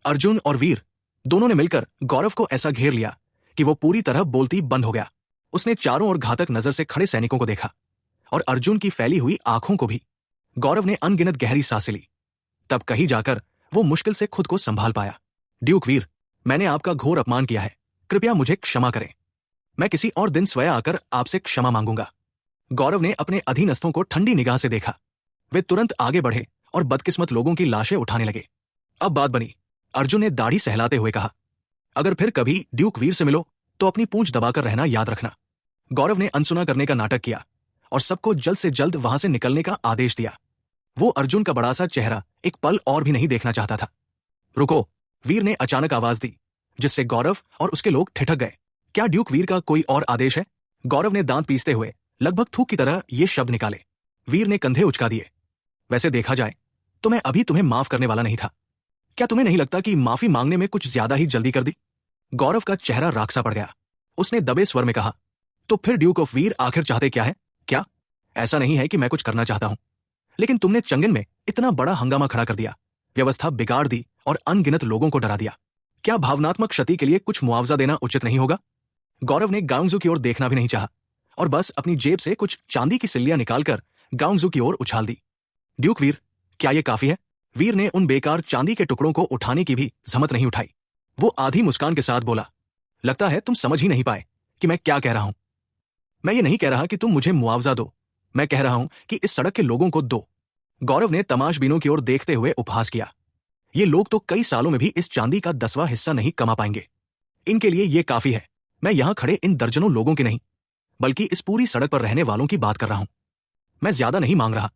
अर्जुन और वीर दोनों ने मिलकर गौरव को ऐसा घेर लिया कि वो पूरी तरह बोलती बंद हो गया। उसने चारों ओर घातक नजर से खड़े सैनिकों को देखा और अर्जुन की फैली हुई आंखों को भी। गौरव ने अनगिनत गहरी सांसें ली। तब कहीं जाकर वो मुश्किल से खुद को संभाल पाया। ड्यूक वीर, मैंने आपका घोर अपमान किया है। कृपया मुझे क्षमा करें। मैं किसी और दिन स्वयं आकर आपसे क्षमा मांगूंगा। गौरव ने अपने अधीनस्थों को ठंडी निगाह से देखा। वे तुरंत आगे बढ़े और बदकिस्मत लोगों की लाशें उठाने लगे। अब बात बनी। अर्जुन ने दाढ़ी सहलाते हुए कहा, अगर फिर कभी ड्यूक वीर से मिलो तो अपनी पूंछ दबाकर रहना याद रखना। गौरव ने अनसुना करने का नाटक किया और सबको जल्द से जल्द वहां से निकलने का आदेश दिया। वो अर्जुन का बड़ा सा चेहरा एक पल और भी नहीं देखना चाहता था। रुको, वीर ने अचानक आवाज दी, जिससे गौरव और उसके लोग ठिठक गए। क्या ड्यूक वीर का कोई और आदेश है? गौरव ने दांत पीसते हुए लगभग थूक की तरह ये शब्द निकाले। वीर ने कंधे उचका दिए। वैसे देखा जाए तो मैं अभी तुम्हें माफ करने वाला नहीं था। क्या तुम्हें नहीं लगता कि माफी मांगने में कुछ ज्यादा ही जल्दी कर दी? गौरव का चेहरा राखसा पड़ गया। उसने दबे स्वर में कहा, तो फिर ड्यूक ऑफ वीर आखिर चाहते क्या है? क्या ऐसा नहीं है कि मैं कुछ करना चाहता हूं, लेकिन तुमने चंगन में इतना बड़ा हंगामा खड़ा कर दिया, व्यवस्था बिगाड़ दी और अनगिनत लोगों को डरा दिया। क्या भावनात्मक क्षति के लिए कुछ मुआवजा देना उचित नहीं होगा? गौरव ने गांगजू की ओर देखना भी नहीं चाहा और बस अपनी जेब से कुछ चांदी की सिल्लियां निकालकर गांगजू की ओर उछाल दी। ड्यूक वीर, क्या यह काफी है? वीर ने उन बेकार चांदी के टुकड़ों को उठाने की भी जहमत नहीं उठाई। वो आधी मुस्कान के साथ बोला, लगता है तुम समझ ही नहीं पाए कि मैं क्या कह रहा हूं। मैं ये नहीं कह रहा कि तुम मुझे मुआवजा दो, मैं कह रहा हूं कि इस सड़क के लोगों को दो। गौरव ने तमाशबीनों की ओर देखते हुए उपहास किया। ये लोग तो कई सालों में भी इस चांदी का 10वां हिस्सा नहीं कमा पाएंगे। इनके लिए ये काफी है। मैं यहां खड़े इन दर्जनों लोगों की नहीं, बल्कि इस पूरी सड़क पर रहने वालों की बात कर रहा हूं। मैं ज्यादा नहीं मांग रहा।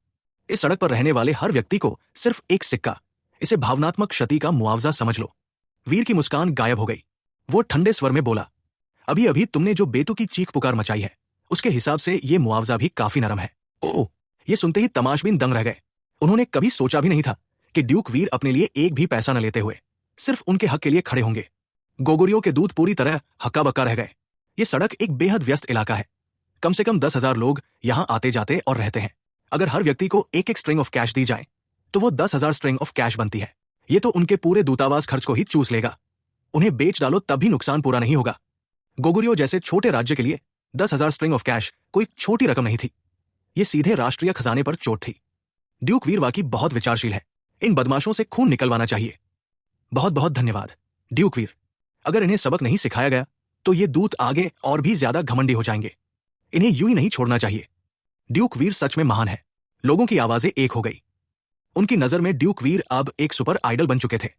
इस सड़क पर रहने वाले हर व्यक्ति को सिर्फ एक सिक्का, इसे भावनात्मक क्षति का मुआवजा समझ लो। वीर की मुस्कान गायब हो गई। वो ठंडे स्वर में बोला, अभी अभी तुमने जो बेतुकी चीख पुकार मचाई है, उसके हिसाब से ये मुआवजा भी काफी नरम है। ओह! ये सुनते ही तमाशबीन दंग रह गए। उन्होंने कभी सोचा भी नहीं था कि ड्यूक वीर अपने लिए एक भी पैसा न लेते हुए सिर्फ उनके हक के लिए खड़े होंगे। गोगुरियों के दूत पूरी तरह हक्का बक्का रह गए। ये सड़क एक बेहद व्यस्त इलाका है। कम से कम 10,000 लोग यहां आते जाते और रहते हैं। अगर हर व्यक्ति को एक एक स्ट्रिंग ऑफ कैश दी जाए तो वो 10,000 स्ट्रिंग ऑफ कैश बनती है। ये तो उनके पूरे दूतावास खर्च को ही चूस लेगा। उन्हें बेच डालो तब भी नुकसान पूरा नहीं होगा। गोगुरियो जैसे छोटे राज्य के लिए 10,000 स्ट्रिंग ऑफ कैश कोई छोटी रकम नहीं थी। ये सीधे राष्ट्रीय खजाने पर चोट थी। ड्यूक वीर वाकई बहुत विचारशील है। इन बदमाशों से खून निकलवाना चाहिए। बहुत बहुत धन्यवाद ड्यूक वीर। अगर इन्हें सबक नहीं सिखाया गया तो ये दूत आगे और भी ज्यादा घमंडी हो जाएंगे। इन्हें यूं ही नहीं छोड़ना चाहिए। ड्यूक वीर सच में महान है। लोगों की आवाजें एक हो गई। उनकी नजर में ड्यूक वीर अब एक सुपर आइडल बन चुके थे।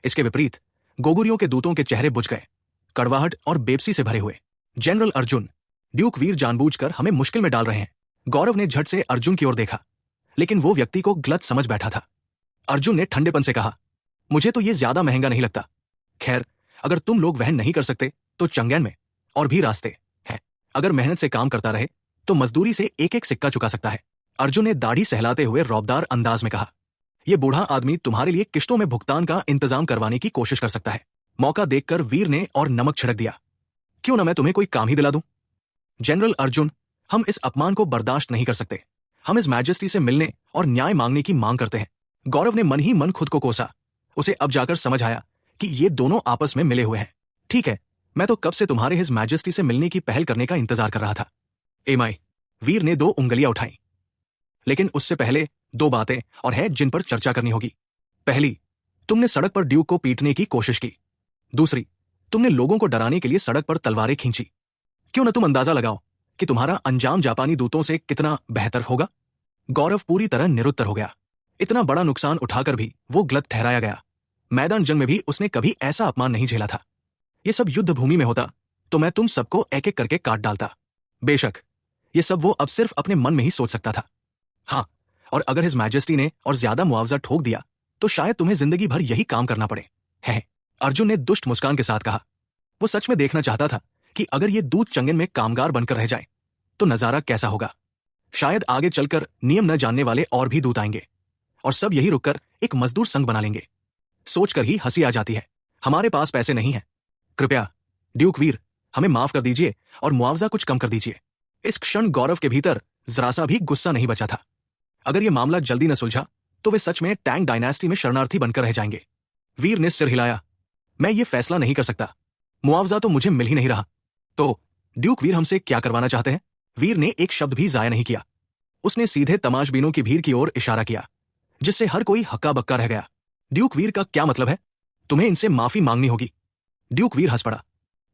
इसके विपरीत गोगुरियों के दूतों के चेहरे बुझ गए, कड़वाहट और बेबसी से भरे हुए। जनरल अर्जुन, ड्यूक वीर जानबूझकर हमें मुश्किल में डाल रहे हैं। गौरव ने झट से अर्जुन की ओर देखा, लेकिन वो व्यक्ति को गलत समझ बैठा था। अर्जुन ने ठंडेपन से कहा, मुझे तो ये ज्यादा महंगा नहीं लगता। खैर, अगर तुम लोग वहन नहीं कर सकते तो चंगेन में और भी रास्ते हैं। अगर मेहनत से काम करता रहे तो मजदूरी से एक एक सिक्का चुका सकता है। अर्जुन ने दाढ़ी सहलाते हुए रौबदार अंदाज में कहा, यह बूढ़ा आदमी तुम्हारे लिए किश्तों में भुगतान का इंतजाम करवाने की कोशिश कर सकता है। मौका देखकर वीर ने और नमक छिड़क दिया, क्यों ना मैं तुम्हें कोई काम ही दिला दूं। जनरल अर्जुन, हम इस अपमान को बर्दाश्त नहीं कर सकते। हम इस मैजेस्टी से मिलने और न्याय मांगने की मांग करते हैं। गौरव ने मन ही मन खुद को कोसा। उसे अब जाकर समझ आया कि ये दोनों आपस में मिले हुए हैं। ठीक है, मैं तो कब से तुम्हारे हिज मैजेस्टी से मिलने की पहल करने का इंतजार कर रहा था। एमाई, वीर ने 2 उंगलियां उठाई। लेकिन उससे पहले 2 बातें और है जिन पर चर्चा करनी होगी। पहली, तुमने सड़क पर ड्यूक को पीटने की कोशिश की। दूसरी, तुमने लोगों को डराने के लिए सड़क पर तलवारें खींची। क्यों न तुम अंदाजा लगाओ कि तुम्हारा अंजाम जापानी दूतों से कितना बेहतर होगा। गौरव पूरी तरह निरुत्तर हो गया। इतना बड़ा नुकसान उठाकर भी वो गलत ठहराया गया। मैदान जंग में भी उसने कभी ऐसा अपमान नहीं झेला था। ये सब युद्ध भूमि में होता तो मैं तुम सबको एक एक करके काट डालता। बेशक ये सब वो अब सिर्फ अपने मन में ही सोच सकता था। हाँ, और अगर हिज मैजेस्टी ने और ज्यादा मुआवजा ठोक दिया तो शायद तुम्हें जिंदगी भर यही काम करना पड़े। है, अर्जुन ने दुष्ट मुस्कान के साथ कहा। वो सच में देखना चाहता था कि अगर ये दूत चंगन में कामगार बनकर रह जाए तो नजारा कैसा होगा। शायद आगे चलकर नियम न जानने वाले और भी दूत आएंगे और सब यही रुककर एक मजदूर संघ बना लेंगे। सोचकर ही हंसी आ जाती है। हमारे पास पैसे नहीं है। कृपया ड्यूक वीर, हमें माफ कर दीजिए और मुआवजा कुछ कम कर दीजिए। इस क्षण गौरव के भीतर जरा सा भी गुस्सा नहीं बचा था। अगर यह मामला जल्दी न सुलझा तो वे सच में टैंग डायनेस्टी में शरणार्थी बनकर रह जाएंगे। वीर ने सिर हिलाया। मैं ये फैसला नहीं कर सकता। मुआवजा तो मुझे मिल ही नहीं रहा। तो ड्यूक वीर हमसे क्या करवाना चाहते हैं? वीर ने एक शब्द भी जाया नहीं किया। उसने सीधे तमाशबीनों की भीड़ की ओर इशारा किया, जिससे हर कोई हक्का बक्का रह गया। ड्यूक वीर का क्या मतलब है? तुम्हें इनसे माफी मांगनी होगी। ड्यूक वीर हंस पड़ा।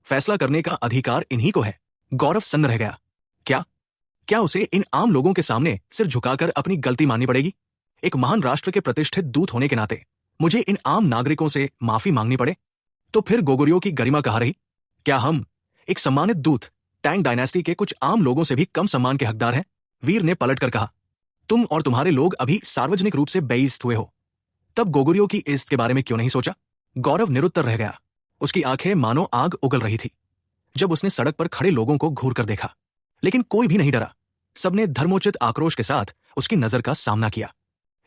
फैसला करने का अधिकार इन्हीं को है। गौरव सन्न रह गया। क्या क्या उसे इन आम लोगों के सामने सिर झुकाकर अपनी गलती माननी पड़ेगी? एक महान राष्ट्र के प्रतिष्ठित दूत होने के नाते मुझे इन आम नागरिकों से माफी मांगनी पड़े? तो फिर गोगुर्यों की गरिमा कहाँ रही? क्या हम, एक सम्मानित दूत, टैंग डायनेस्टी के कुछ आम लोगों से भी कम सम्मान के हकदार हैं? वीर ने पलटकर कहा, तुम और तुम्हारे लोग अभी सार्वजनिक रूप से बेइज्जत हुए हो, तब गोगुर्यों की इज्जत के बारे में क्यों नहीं सोचा? गौरव निरुत्तर रह गया। उसकी आंखें मानो आग उगल रही थी जब उसने सड़क पर खड़े लोगों को घूर कर देखा। लेकिन कोई भी नहीं डरा। सबने धर्मोचित आक्रोश के साथ उसकी नजर का सामना किया।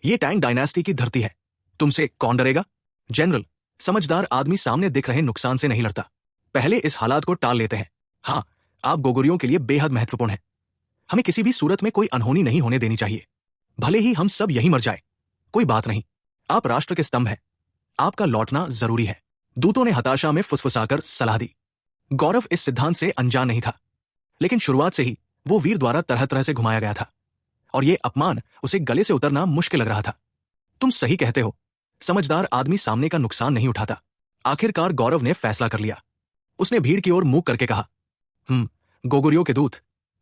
ये टैंग डायनेस्टी की धरती है, तुमसे कौन डरेगा? जनरल, समझदार आदमी सामने दिख रहे नुकसान से नहीं लड़ता, पहले इस हालात को टाल लेते हैं। हाँ, आप गोगुर्यों के लिए बेहद महत्वपूर्ण है। हमें किसी भी सूरत में कोई अनहोनी नहीं होने देनी चाहिए। भले ही हम सब यहीं मर जाए, कोई बात नहीं। आप राष्ट्र के स्तंभ हैं, आपका लौटना जरूरी है। दूतों ने हताशा में फुसफुसाकर सलाह दी। गौरव इस सिद्धांत से अनजान नहीं था, लेकिन शुरुआत से ही वो वीर द्वारा तरह तरह से घुमाया गया था और ये अपमान उसे गले से उतरना मुश्किल लग रहा था। तुम सही कहते हो, समझदार आदमी सामने का नुकसान नहीं उठाता। आखिरकार गौरव ने फैसला कर लिया। उसने भीड़ की ओर मुंह करके कहा, गोगुर्यों के दूत,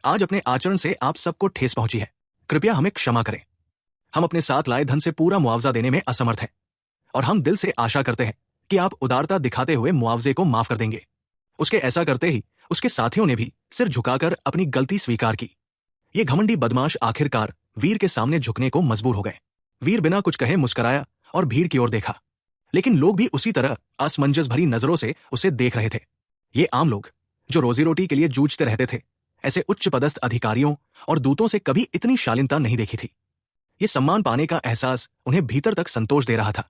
आज अपने आचरण से आप सबको ठेस पहुंची है। कृपया हमें क्षमा करें। हम अपने साथ लाए धन से पूरा मुआवजा देने में असमर्थ हैं और हम दिल से आशा करते हैं कि आप उदारता दिखाते हुए मुआवजे को माफ कर देंगे। उसके ऐसा करते ही उसके साथियों ने भी सिर झुकाकर अपनी गलती स्वीकार की। ये घमंडी बदमाश आखिरकार वीर के सामने झुकने को मजबूर हो गए। वीर बिना कुछ कहे मुस्कुराया और भीड़ की ओर देखा, लेकिन लोग भी उसी तरह असमंजस भरी नजरों से उसे देख रहे थे। ये आम लोग जो रोजी रोटी के लिए जूझते रहते थे, ऐसे उच्च पदस्थ अधिकारियों और दूतों से कभी इतनी शालीनता नहीं देखी थी। ये सम्मान पाने का एहसास उन्हें भीतर तक संतोष दे रहा था,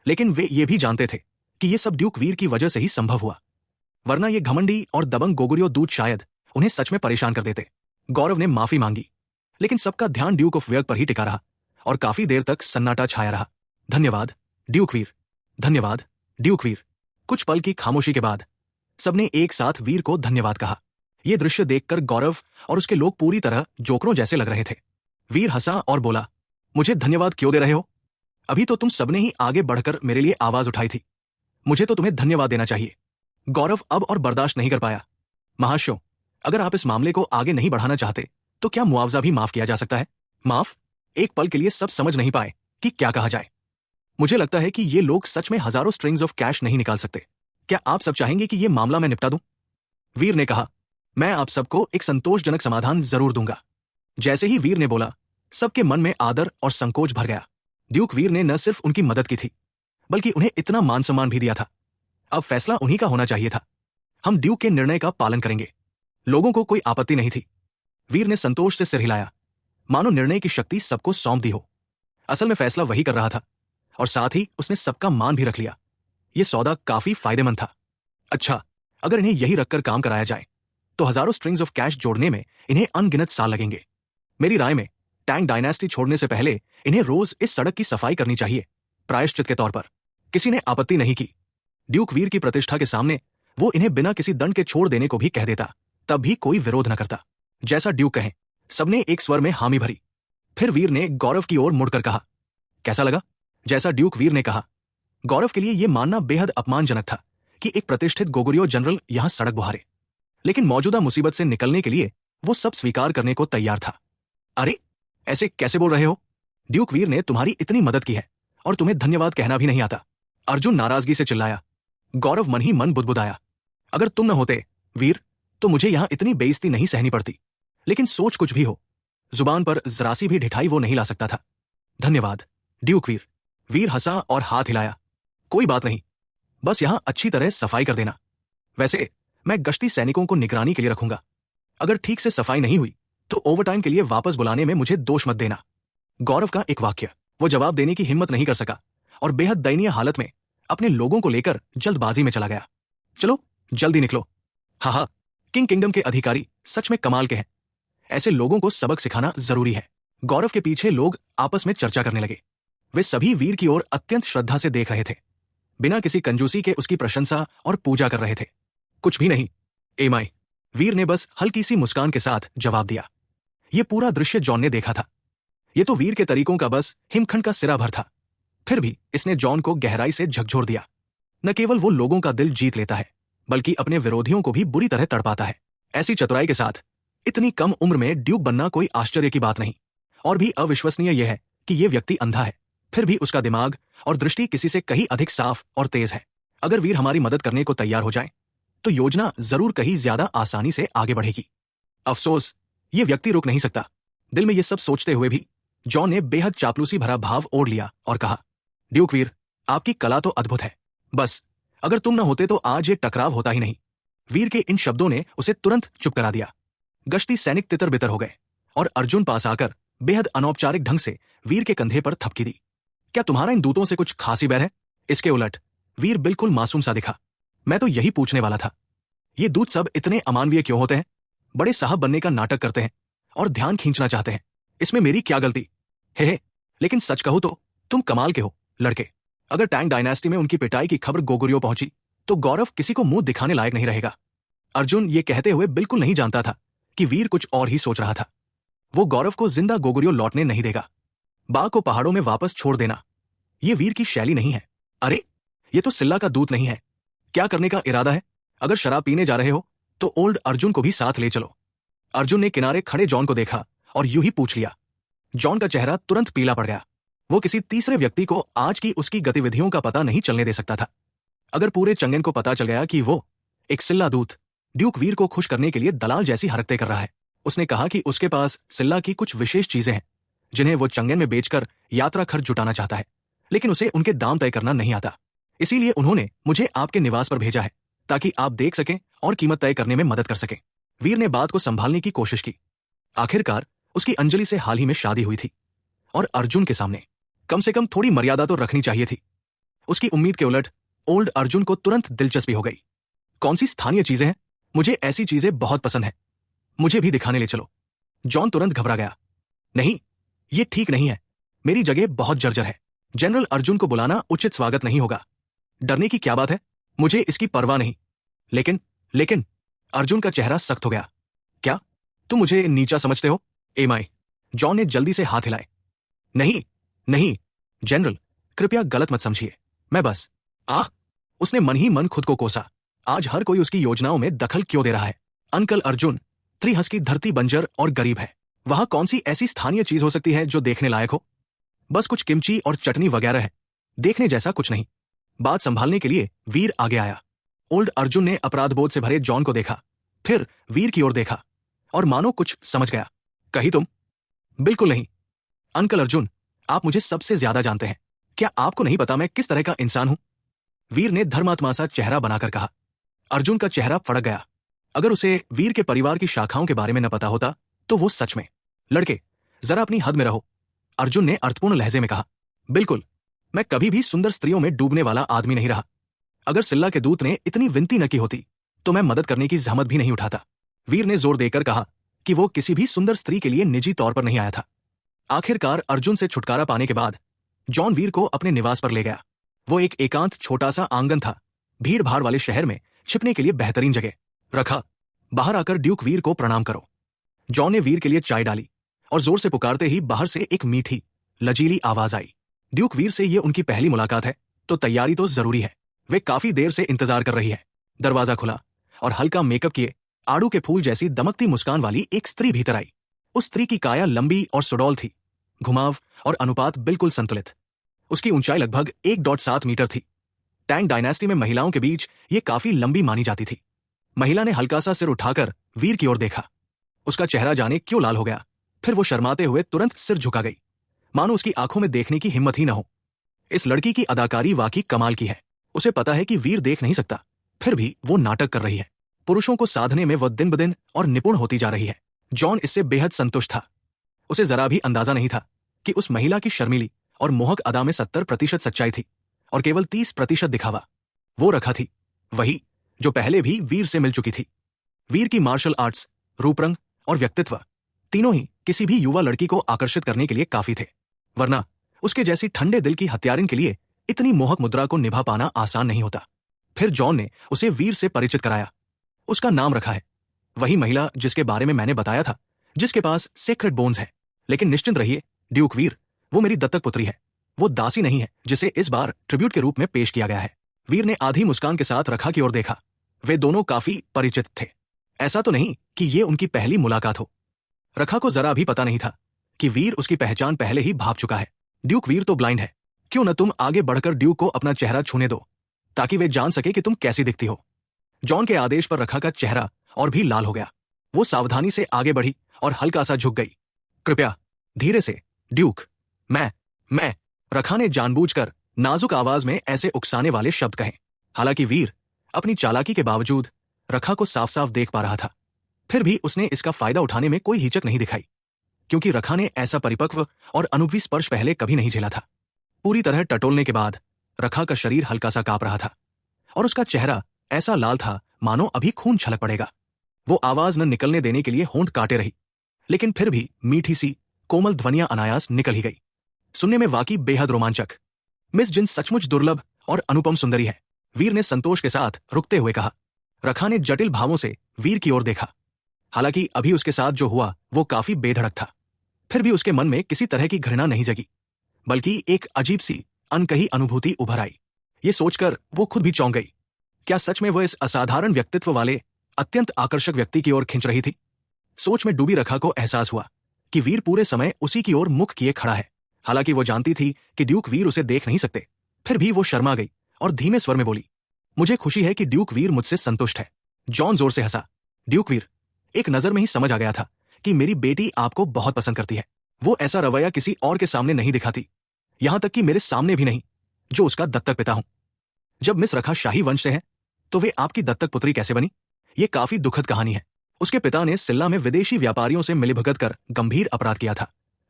लेकिन वे ये भी जानते थे कि ये सब ड्यूक वीर की वजह से ही संभव हुआ, वरना ये घमंडी और दबंग गोगुर्यो दूत शायद उन्हें सच में परेशान कर देते। गौरव ने माफी मांगी, लेकिन सबका ध्यान ड्यूक ऑफ व्यर्क पर ही टिका रहा और काफी देर तक सन्नाटा छाया रहा। धन्यवाद ड्यूक वीर, धन्यवाद ड्यूक वीर। कुछ पल की खामोशी के बाद सबने एक साथ वीर को धन्यवाद कहा। यह दृश्य देखकर गौरव और उसके लोग पूरी तरह जोकरों जैसे लग रहे थे। वीर हंसा और बोला, मुझे धन्यवाद क्यों दे रहे हो? अभी तो तुम सबने ही आगे बढ़कर मेरे लिए आवाज उठाई थी। मुझे तो तुम्हें धन्यवाद देना चाहिए। गौरव अब और बर्दाश्त नहीं कर पाया। महाशयों, अगर आप इस मामले को आगे नहीं बढ़ाना चाहते तो क्या मुआवजा भी माफ किया जा सकता है? माफ? एक पल के लिए सब समझ नहीं पाए कि क्या कहा जाए। मुझे लगता है कि ये लोग सच में हजारों स्ट्रिंग्स ऑफ कैश नहीं निकाल सकते। क्या आप सब चाहेंगे कि ये मामला मैं निपटा दूं? वीर ने कहा, मैं आप सबको एक संतोषजनक समाधान जरूर दूंगा। जैसे ही वीर ने बोला, सबके मन में आदर और संकोच भर गया। ड्यूक वीर ने न सिर्फ उनकी मदद की थी, बल्कि उन्हें इतना मान सम्मान भी दिया था। अब फैसला उन्हीं का होना चाहिए था। हम ड्यूक के निर्णय का पालन करेंगे। लोगों को कोई आपत्ति नहीं थी। वीर ने संतोष से सिर हिलाया, मानो निर्णय की शक्ति सबको सौंप दी हो। असल में फैसला वही कर रहा था, और साथ ही उसने सबका मान भी रख लिया। यह सौदा काफी फायदेमंद था। अच्छा, अगर इन्हें यही रखकर काम कराया जाए तो हजारों स्ट्रिंग्स ऑफ कैश जोड़ने में इन्हें अनगिनत साल लगेंगे। मेरी राय में टैंग डायनेस्टी छोड़ने से पहले इन्हें रोज इस सड़क की सफाई करनी चाहिए, प्रायश्चित के तौर पर। किसी ने आपत्ति नहीं की। ड्यूक वीर की प्रतिष्ठा के सामने वो इन्हें बिना किसी दंड के छोड़ देने को भी कह देता, तब भी कोई विरोध न करता। जैसा ड्यूक कहें। सबने एक स्वर में हामी भरी। फिर वीर ने गौरव की ओर मुड़कर कहा, कैसा लगा? जैसा ड्यूक वीर ने कहा, गौरव के लिए यह मानना बेहद अपमानजनक था कि एक प्रतिष्ठित गोगुरियो जनरल यहां सड़क बुहारे, लेकिन मौजूदा मुसीबत से निकलने के लिए वो सब स्वीकार करने को तैयार था। अरे, ऐसे कैसे बोल रहे हो? ड्यूक वीर ने तुम्हारी इतनी मदद की है और तुम्हें धन्यवाद कहना भी नहीं आता। अर्जुन नाराजगी से चिल्लाया। गौरव मन ही मन बुदबुदाया, अगर तुम न होते वीर तो मुझे यहां इतनी बेइज्जती नहीं सहनी पड़ती। लेकिन सोच कुछ भी हो, जुबान पर जरा सी भी ढिठाई वो नहीं ला सकता था। धन्यवाद ड्यूक वीर। वीर हंसा और हाथ हिलाया। कोई बात नहीं, बस यहां अच्छी तरह सफाई कर देना। वैसे मैं गश्ती सैनिकों को निगरानी के लिए रखूंगा। अगर ठीक से सफाई नहीं हुई तो ओवरटाइम के लिए वापस बुलाने में मुझे दोष मत देना। गौरव का एक वाक्य वो जवाब देने की हिम्मत नहीं कर सका और बेहद दयनीय हालत में अपने लोगों को लेकर जल्दबाजी में चला गया। चलो जल्दी निकलो। हाँ, किंग किंगडम के अधिकारी सच में कमाल के हैं। ऐसे लोगों को सबक सिखाना जरूरी है। गौरव के पीछे लोग आपस में चर्चा करने लगे। वे सभी वीर की ओर अत्यंत श्रद्धा से देख रहे थे, बिना किसी कंजूसी के उसकी प्रशंसा और पूजा कर रहे थे। कुछ भी नहीं एमाई, वीर ने बस हल्की सी मुस्कान के साथ जवाब दिया। यह पूरा दृश्य जॉन ने देखा था। यह तो वीर के तरीकों का बस हिमखंड का सिरा भर था। फिर भी इसने जॉन को गहराई से झकझोर दिया। न केवल वो लोगों का दिल जीत लेता है, बल्कि अपने विरोधियों को भी बुरी तरह तड़पाता है। ऐसी चतुराई के साथ इतनी कम उम्र में ड्यूक बनना कोई आश्चर्य की बात नहीं। और भी अविश्वसनीय यह है कि यह व्यक्ति अंधा है, फिर भी उसका दिमाग और दृष्टि किसी से कहीं अधिक साफ और तेज है। अगर वीर हमारी मदद करने को तैयार हो जाए तो योजना जरूर कहीं ज्यादा आसानी से आगे बढ़ेगी। अफसोस, यह व्यक्ति रुक नहीं सकता। दिल में यह सब सोचते हुए भी जॉन ने बेहद चापलूसी भरा भाव ओढ़ लिया और कहा, ड्यूक वीर, आपकी कला तो अद्भुत है। बस अगर तुम न होते तो आज ये टकराव होता ही नहीं। वीर के इन शब्दों ने उसे तुरंत चुप करा दिया। गश्ती सैनिक तितर बितर हो गए और अर्जुन पास आकर बेहद अनौपचारिक ढंग से वीर के कंधे पर थपकी दी। क्या तुम्हारा इन दूतों से कुछ खासी बैर है? इसके उलट वीर बिल्कुल मासूम सा दिखा। मैं तो यही पूछने वाला था, ये दूत सब इतने अमानवीय क्यों होते हैं? बड़े साहब बनने का नाटक करते हैं और ध्यान खींचना चाहते हैं। इसमें मेरी क्या गलती? हे, लेकिन सच कहूं तो तुम कमाल के हो लड़के। अगर टैंग डायनेस्टी में उनकी पिटाई की खबर गोगुरियो पहुंची तो गौरव किसी को मुंह दिखाने लायक नहीं रहेगा। अर्जुन ये कहते हुए बिल्कुल नहीं जानता था कि वीर कुछ और ही सोच रहा था। वो गौरव को जिंदा गोगुरियो लौटने नहीं देगा। बा को पहाड़ों में वापस छोड़ देना ये वीर की शैली नहीं है। अरे, ये तो सिल्ला का दूत नहीं है। क्या करने का इरादा है? अगर शराब पीने जा रहे हो तो ओल्ड अर्जुन को भी साथ ले चलो। अर्जुन ने किनारे खड़े जॉन को देखा और यूं ही पूछ लिया। जॉन का चेहरा तुरंत पीला पड़ गया। वो किसी तीसरे व्यक्ति को आज की उसकी गतिविधियों का पता नहीं चलने दे सकता था। अगर पूरे चंगेन को पता चल गया कि वो एक सिल्ला दूत ड्यूक वीर को खुश करने के लिए दलाल जैसी हरकतें कर रहा है। उसने कहा कि उसके पास सिल्ला की कुछ विशेष चीजें हैं जिन्हें वो चंगेन में बेचकर यात्रा खर्च जुटाना चाहता है, लेकिन उसे उनके दाम तय करना नहीं आता। इसीलिए उन्होंने मुझे आपके निवास पर भेजा है ताकि आप देख सकें और कीमत तय करने में मदद कर सकें। वीर ने बात को संभालने की कोशिश की। आखिरकार उसकी अंजलि से हाल ही में शादी हुई थी और अर्जुन के सामने कम से कम थोड़ी मर्यादा तो रखनी चाहिए थी। उसकी उम्मीद के उलट ओल्ड अर्जुन को तुरंत दिलचस्पी हो गई। कौन सी स्थानीय चीजें हैं? मुझे ऐसी चीजें बहुत पसंद है, मुझे भी दिखाने ले चलो। जॉन तुरंत घबरा गया। नहीं, ये ठीक नहीं है। मेरी जगह बहुत जर्जर है। जनरल अर्जुन को बुलाना उचित स्वागत नहीं होगा। डरने की क्या बात है? मुझे इसकी परवाह नहीं। लेकिन अर्जुन का चेहरा सख्त हो गया। क्या तुम मुझे नीचा समझते हो? एमाई, जॉन ने जल्दी से हाथ हिलाए। नहीं जनरल, कृपया गलत मत समझिए। मैं बस उसने मन ही मन खुद को कोसा। आज हर कोई उसकी योजनाओं में दखल क्यों दे रहा है? अंकल अर्जुन, त्रिहस की धरती बंजर और गरीब है। वहां कौन सी ऐसी स्थानीय चीज हो सकती है जो देखने लायक हो? बस कुछ किमची और चटनी वगैरह है, देखने जैसा कुछ नहीं। बात संभालने के लिए वीर आगे आया। ओल्ड अर्जुन ने अपराधबोध से भरे जॉन को देखा, फिर वीर की ओर देखा और मानो कुछ समझ गया। कही तुम? बिल्कुल नहीं। अंकल अर्जुन, आप मुझे सबसे ज्यादा जानते हैं। क्या आपको नहीं पता मैं किस तरह का इंसान हूं? वीर ने धर्मात्मा सा चेहरा बनाकर कहा। अर्जुन का चेहरा फड़क गया। अगर उसे वीर के परिवार की शाखाओं के बारे में न पता होता तो वो सच में। लड़के, जरा अपनी हद में रहो, अर्जुन ने अर्थपूर्ण लहजे में कहा। बिल्कुल, मैं कभी भी सुंदर स्त्रियों में डूबने वाला आदमी नहीं रहा। अगर सिल्ला के दूत ने इतनी विनती न की होती तो मैं मदद करने की जहमत भी नहीं उठाता। वीर ने जोर देकर कहा कि वो किसी भी सुंदर स्त्री के लिए निजी तौर पर नहीं आया था। आखिरकार अर्जुन से छुटकारा पाने के बाद जॉन वीर को अपने निवास पर ले गया। वो एक एकांत छोटा सा आंगन था, भीड़ भाड़ वाले शहर में छिपने के लिए बेहतरीन जगह। रखा, बाहर आकर ड्यूक वीर को प्रणाम करो। जॉन ने वीर के लिए चाय डाली और जोर से पुकारते ही बाहर से एक मीठी लचीली आवाज आई। ड्यूक वीर से ये उनकी पहली मुलाकात है तो तैयारी तो जरूरी है। वे काफी देर से इंतजार कर रही है। दरवाजा खुला और हल्का मेकअप किए आड़ू के फूल जैसी दमकती मुस्कान वाली एक स्त्री भीतर आई। उस स्त्री की काया लंबी और सुडौल थी, घुमाव और अनुपात बिल्कुल संतुलित। उसकी ऊंचाई लगभग 1.7 मीटर थी। टैंग डायनेस्टी में महिलाओं के बीच ये काफी लंबी मानी जाती थी। महिला ने हल्का सा सिर उठाकर वीर की ओर देखा। उसका चेहरा जाने क्यों लाल हो गया। फिर वो शर्माते हुए तुरंत सिर झुका गई, मानो उसकी आंखों में देखने की हिम्मत ही न हो। इस लड़की की अदाकारी वाकई कमाल की है। उसे पता है कि वीर देख नहीं सकता, फिर भी वो नाटक कर रही है। पुरुषों को साधने में वह दिन ब दिन और निपुण होती जा रही है। जॉन इससे बेहद संतुष्ट था। उसे जरा भी अंदाजा नहीं था कि उस महिला की शर्मीली और मोहक अदा में 70% सच्चाई थी और केवल 30% दिखावा। वो रखा थी, वही जो पहले भी वीर से मिल चुकी थी। वीर की मार्शल आर्ट्स, रूपरंग और व्यक्तित्व तीनों ही किसी भी युवा लड़की को आकर्षित करने के लिए काफी थे, वरना उसके जैसी ठंडे दिल की हत्यारिन के लिए इतनी मोहक मुद्रा को निभा पाना आसान नहीं होता। फिर जॉन ने उसे वीर से परिचित कराया। उसका नाम रखा है, वही महिला जिसके बारे में मैंने बताया था, जिसके पास सीक्रेट बोन्स है। लेकिन निश्चिंत रहिए ड्यूक वीर, वो मेरी दत्तक पुत्री है। वो दासी नहीं है जिसे इस बार ट्रिब्यूट के रूप में पेश किया गया है। वीर ने आधी मुस्कान के साथ रखा की ओर देखा। वे दोनों काफी परिचित थे। ऐसा तो नहीं कि ये उनकी पहली मुलाकात हो। रखा को जरा भी पता नहीं था कि वीर उसकी पहचान पहले ही भाप चुका है। ड्यूक वीर तो ब्लाइंड है, क्यों न तुम आगे बढ़कर ड्यूक को अपना चेहरा छूने दो ताकि वे जान सके कि तुम कैसी दिखती हो। जॉन के आदेश पर रखा का चेहरा और भी लाल हो गया। वो सावधानी से आगे बढ़ी और हल्का सा झुक गई। कृपया धीरे से ड्यूक, मैं रखा ने जानबूझकर नाजुक आवाज में ऐसे उकसाने वाले शब्द कहे। हालांकि वीर अपनी चालाकी के बावजूद रखा को साफ साफ देख पा रहा था, फिर भी उसने इसका फायदा उठाने में कोई हिचक नहीं दिखाई, क्योंकि रखा ने ऐसा परिपक्व और अनुभवी स्पर्श पहले कभी नहीं झेला था। पूरी तरह टटोलने के बाद रखा का शरीर हल्का सा कांप रहा था और उसका चेहरा ऐसा लाल था मानो अभी खून छलक पड़ेगा। वो आवाज न निकलने देने के लिए होंठ काटे रही, लेकिन फिर भी मीठी सी कोमल ध्वनियां अनायास निकल ही गई। सुनने में वाकई बेहद रोमांचक। मिस जिन सचमुच दुर्लभ और अनुपम सुंदरी है, वीर ने संतोष के साथ रुकते हुए कहा। रखा ने जटिल भावों से वीर की ओर देखा। हालांकि अभी उसके साथ जो हुआ वो काफी बेधड़क था, फिर भी उसके मन में किसी तरह की घृणा नहीं जगी, बल्कि एक अजीब सी अनकही अनुभूति उभर आई। ये सोचकर वो खुद भी चौंक गई। क्या सच में वह इस असाधारण व्यक्तित्व वाले अत्यंत आकर्षक व्यक्ति की ओर खिंच रही थी? सोच में डूबी रखा को एहसास हुआ कि वीर पूरे समय उसी की ओर मुख किए खड़ा है। हालांकि वो जानती थी कि ड्यूक वीर उसे देख नहीं सकते, फिर भी वो शर्मा गई और धीमे स्वर में बोली, मुझे खुशी है कि ड्यूक वीर मुझसे संतुष्ट है। जॉन जोर से हंसा। ड्यूक वीर, एक नजर में ही समझ आ गया था कि मेरी बेटी आपको बहुत पसंद करती है। वो ऐसा रवैया किसी और के सामने नहीं दिखाती, यहां तक कि मेरे सामने भी नहीं, जो उसका दत्तक पिता हूं। जब मिस रखा शाही वंश से है तो वे आपकी दत्तक पुत्री कैसे बनी? ये काफी दुखद कहानी है। उसके पिता ने सिल्ला में विदेशी व्यापारियों से मिलीभगत कर गंभीर अपराध किया था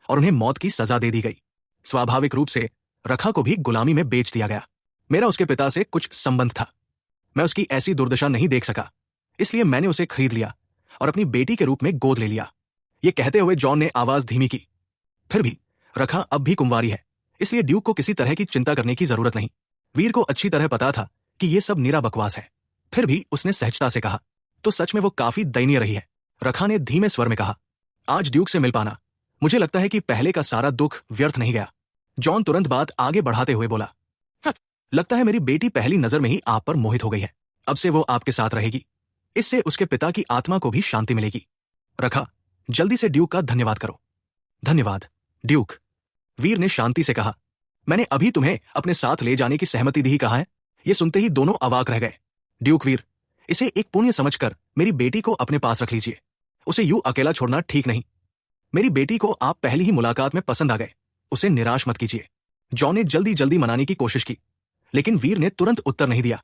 और उन्हें मौत की सजा दे दी गई। स्वाभाविक रूप से रखा को भी गुलामी में बेच दिया गया। मेरा उसके पिता से कुछ संबंध था। मैं उसकी ऐसी दुर्दशा नहीं देख सका, इसलिए मैंने उसे खरीद लिया और अपनी बेटी के रूप में गोद ले लिया। ये कहते हुए जॉन ने आवाज धीमी की। फिर भी रखा अब भी कुंवारी है, इसलिए ड्यूक को किसी तरह की चिंता करने की जरूरत नहीं। वीर को अच्छी तरह पता था कि यह सब निरा बकवास है, फिर भी उसने सहजता से कहा, तो सच में वो काफी दयनीय रही है। रखा ने धीमे स्वर में कहा, आज ड्यूक से मिल पाना, मुझे लगता है कि पहले का सारा दुख व्यर्थ नहीं गया। जॉन तुरंत बात आगे बढ़ाते हुए बोला, लगता है मेरी बेटी पहली नजर में ही आप पर मोहित हो गई है। अब से वो आपके साथ रहेगी, इससे उसके पिता की आत्मा को भी शांति मिलेगी। रखा, जल्दी से ड्यूक का धन्यवाद करो। धन्यवाद ड्यूक, वीर ने शांति से कहा। मैंने अभी तुम्हें अपने साथ ले जाने की सहमति दी ही कहा है। ये सुनते ही दोनों अवाक रह गए। ड्यूक वीर, इसे एक पुण्य समझकर मेरी बेटी को अपने पास रख लीजिए। उसे यूं अकेला छोड़ना ठीक नहीं। मेरी बेटी को आप पहली ही मुलाकात में पसंद आ गए, उसे निराश मत कीजिए। जॉन ने जल्दी जल्दी मनाने की कोशिश की, लेकिन वीर ने तुरंत उत्तर नहीं दिया।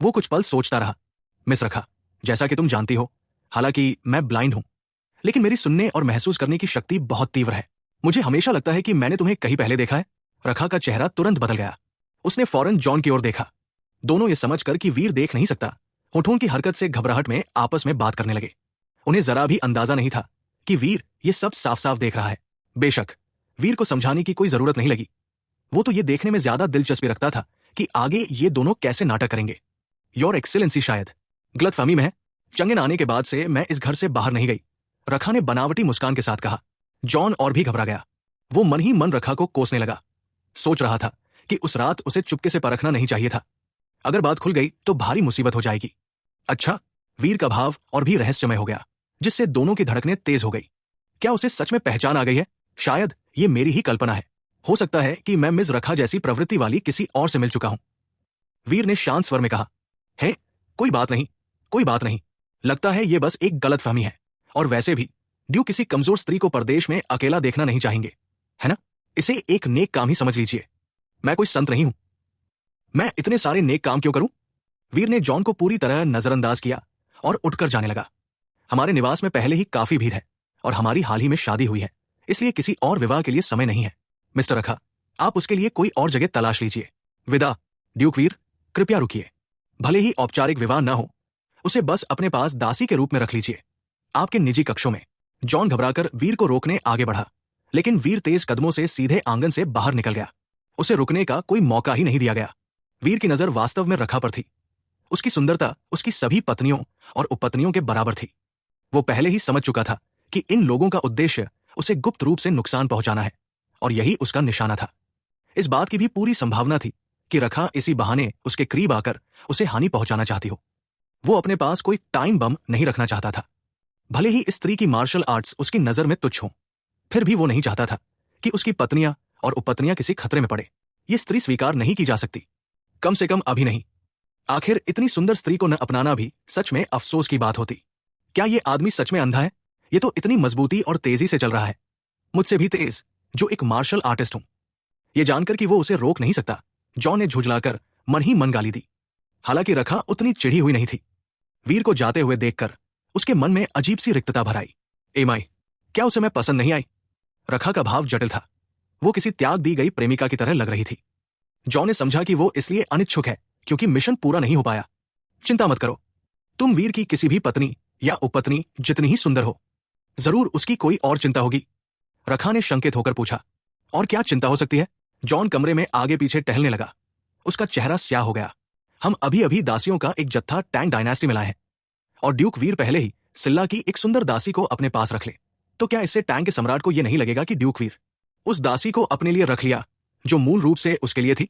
वो कुछ पल सोचता रहा। मिस रखा, जैसा कि तुम जानती हो, हालांकि मैं ब्लाइंड हूं, लेकिन मेरी सुनने और महसूस करने की शक्ति बहुत तीव्र है। मुझे हमेशा लगता है कि मैंने तुम्हें कहीं पहले देखा है। रखा का चेहरा तुरंत बदल गया। उसने फौरन जॉन की ओर देखा। दोनों ये समझकर कि वीर देख नहीं सकता, होठों की हरकत से घबराहट में आपस में बात करने लगे। उन्हें जरा भी अंदाजा नहीं था कि वीर ये सब साफ साफ देख रहा है। बेशक वीर को समझाने की कोई जरूरत नहीं लगी। वो तो ये देखने में ज्यादा दिलचस्पी रखता था कि आगे ये दोनों कैसे नाटक करेंगे। योर एक्सीलेंसी, शायद गलतफहमी में है। चंगेन आने के बाद से मैं इस घर से बाहर नहीं गई, रखा ने बनावटी मुस्कान के साथ कहा। जॉन और भी घबरा गया। वो मन ही मन रखा को कोसने लगा। सोच रहा था कि उस रात उसे चुपके से परखना नहीं चाहिए था। अगर बात खुल गई तो भारी मुसीबत हो जाएगी। अच्छा, वीर का भाव और भी रहस्यमय हो गया, जिससे दोनों की धड़कनें तेज हो गई। क्या उसे सच में पहचान आ गई है? शायद ये मेरी ही कल्पना है। हो सकता है कि मैं मिस रखा जैसी प्रवृत्ति वाली किसी और से मिल चुका हूं। वीर ने शांत स्वर में कहा। है, कोई बात नहीं, कोई बात नहीं। लगता है ये बस एक गलतफहमी है। और वैसे भी ड्यू किसी कमजोर स्त्री को परदेश में अकेला देखना नहीं चाहेंगे, है ना? इसे एक नेक काम ही समझ लीजिए। मैं कोई संत नहीं हूं। मैं इतने सारे नेक काम क्यों करूं? वीर ने जॉन को पूरी तरह नजरअंदाज किया और उठकर जाने लगा। हमारे निवास में पहले ही काफी भीड़ है और हमारी हाल ही में शादी हुई है, इसलिए किसी और विवाह के लिए समय नहीं है। मिस्टर रखा, आप उसके लिए कोई और जगह तलाश लीजिए। विदा। ड्यूक वीर, कृपया रुकिए। भले ही औपचारिक विवाह न हो, उसे बस अपने पास दासी के रूप में रख लीजिए, आपके निजी कक्षों में। जॉन घबराकर वीर को रोकने आगे बढ़ा, लेकिन वीर तेज कदमों से सीधे आंगन से बाहर निकल गया। उसे रुकने का कोई मौका ही नहीं दिया गया। वीर की नजर वास्तव में रखा पर थी। उसकी सुंदरता उसकी सभी पत्नियों और उपपत्नियों के बराबर थी। वो पहले ही समझ चुका था कि इन लोगों का उद्देश्य उसे गुप्त रूप से नुकसान पहुंचाना है, और यही उसका निशाना था। इस बात की भी पूरी संभावना थी कि रखा इसी बहाने उसके करीब आकर उसे हानि पहुंचाना चाहती हो। वो अपने पास कोई टाइम बम नहीं रखना चाहता था। भले ही इस स्त्री की मार्शल आर्ट्स उसकी नजर में तुच्छ हों, फिर भी वो नहीं चाहता था कि उसकी पत्नियां और उपपत्नियां किसी खतरे में पड़े। ये स्त्री स्वीकार नहीं की जा सकती, कम से कम अभी नहीं। आखिर इतनी सुंदर स्त्री को न अपनाना भी सच में अफसोस की बात होती। क्या ये आदमी सच में अंधा है? ये तो इतनी मजबूती और तेजी से चल रहा है, मुझसे भी तेज, जो एक मार्शल आर्टिस्ट हूं। ये जानकर कि वो उसे रोक नहीं सकता, जॉन ने झुंझलाकर मन ही मन गाली दी। हालांकि रखा उतनी चिढ़ी हुई नहीं थी। वीर को जाते हुए देखकर उसके मन में अजीब सी रिक्तता भर आई। एमाई, क्या उसे मैं पसंद नहीं आई? रखा का भाव जटिल था। वो किसी त्याग दी गई प्रेमिका की तरह लग रही थी। जॉन ने समझा कि वो इसलिए अनिच्छुक है क्योंकि मिशन पूरा नहीं हो पाया। चिंता मत करो, तुम वीर की किसी भी पत्नी या उपपत्नी जितनी ही सुंदर हो, जरूर उसकी कोई और चिंता होगी। रखा ने शंकित होकर पूछा। और क्या चिंता हो सकती है? जॉन कमरे में आगे पीछे टहलने लगा। उसका चेहरा स्याह हो गया। हम अभी अभी दासियों का एक जत्था टैंग डायनेस्टी में लाए हैं, और ड्यूक वीर पहले ही सिल्ला की एक सुंदर दासी को अपने पास रख ले, तो क्या इससे टैंग के सम्राट को यह नहीं लगेगा कि ड्यूक वीर उस दासी को अपने लिए रख लिया जो मूल रूप से उसके लिए थी?